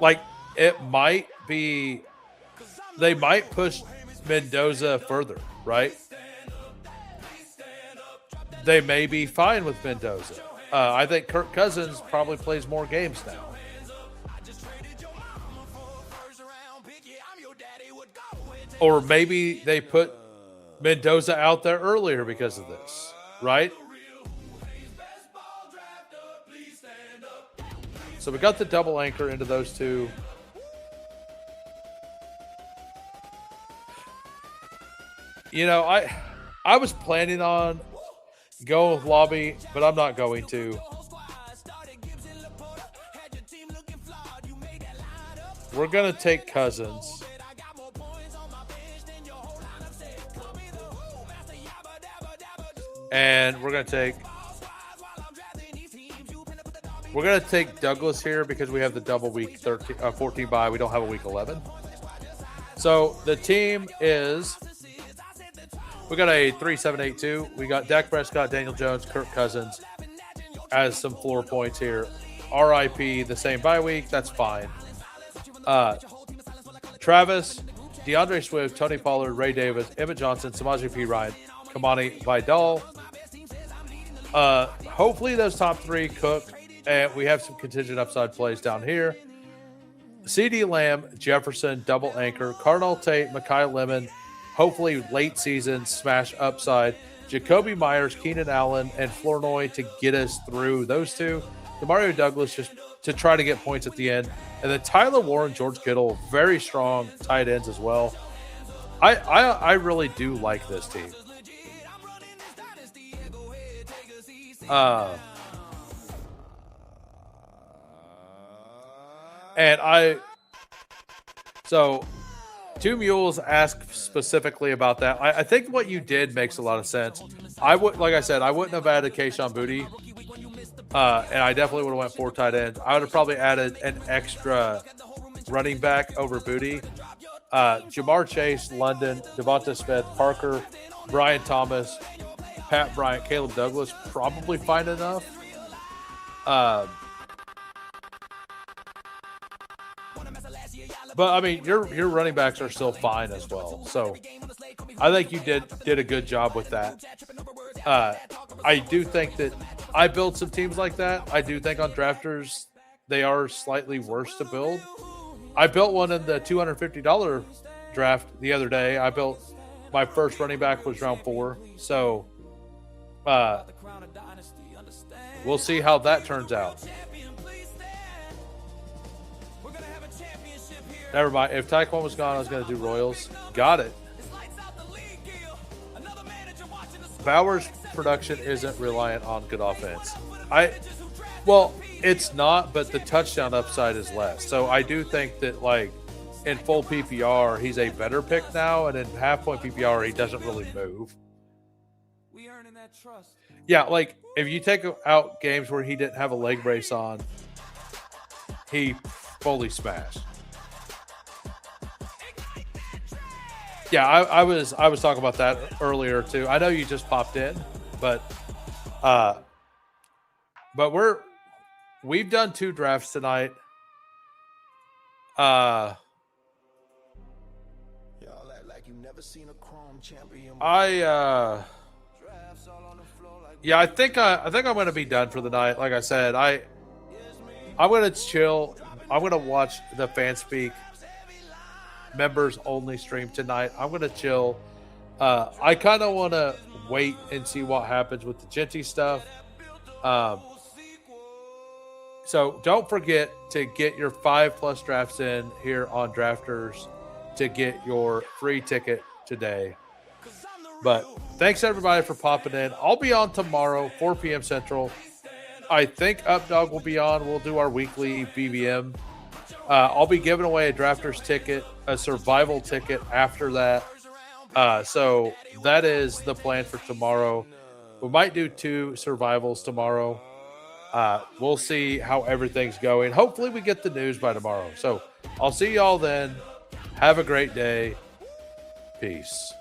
Like it might be, they might push Mendoza further, right? They may be fine with Mendoza. I think Kirk Cousins probably plays more games now. Or maybe they put Mendoza out there earlier because of this, right? So we got the double anchor into those two. You know, I was planning on going with Lobby, but I'm not going to. We're going to take Cousins. And we're going to take Douglas here because we have the double week 14 bye. We don't have a week 11. So the team is, we got a 3-7-8-2. We got Dak Prescott, Daniel Jones, Kirk Cousins as some floor points here. RIP, the same bye week. That's fine. Travis, DeAndre Swift, Tony Pollard, Ray Davis, Emmett Johnson, Samaje P. Ryan, Kamani Vidal. Hopefully those top three cook, and we have some contingent upside plays down here. CeeDee Lamb, Jefferson, double anchor, Cardinal Tate, Mekhi Lemon, hopefully late season smash upside, Jacoby Myers, Keenan Allen, and Flournoy to get us through those two. Demario Douglas just to try to get points at the end. And then Tyler Warren, George Kittle, very strong tight ends as well. I really do like this team. So Two Mules asked specifically about that. I think what you did makes a lot of sense. Like I said, I wouldn't have added Kayshon Boutte. And I definitely would have went 4 tight ends. I would have probably added an extra running back over Boutte. Jamar Chase, London, Devonta Smith, Parker, Brian Thomas, Pat Bryant, Caleb Douglas, probably fine enough. But I mean, your running backs are still fine as well. So I think you did a good job with that. I do think that I build some teams like that. I do think on drafters they are slightly worse to build. I built one in the $250 draft the other day. I built my first running back was round 4. So we'll see how that turns out. Never mind. If Taekwon was gone, I was going to do Royals. Got it. Bauer's production isn't reliant on good offense. Well, it's not, but the touchdown upside is less. So I do think that, like, in full PPR, he's a better pick now, and in half-point PPR, he doesn't really move. Yeah, like, if you take out games where he didn't have a leg brace on, he fully smashed. Yeah, I was talking about that earlier too. I know you just popped in, but we've done 2 drafts tonight. I think I'm going to be done for the night. Like I said, I'm going to chill. I'm going to watch the FanSpeak members only stream tonight. I'm going to chill. I kind of want to wait and see what happens with the Genty stuff. So don't forget to get your 5+ drafts in here on Drafters to get your free ticket today. But thanks everybody for popping in. I'll be on tomorrow, 4 p.m. Central. I think Updog will be on. We'll do our weekly BBM. I'll be giving away a Drafters ticket, a survival ticket after that. So that is the plan for tomorrow. We might do 2 survivals tomorrow. We'll see how everything's going. Hopefully we get the news by tomorrow. So I'll see y'all then. Have a great day. Peace.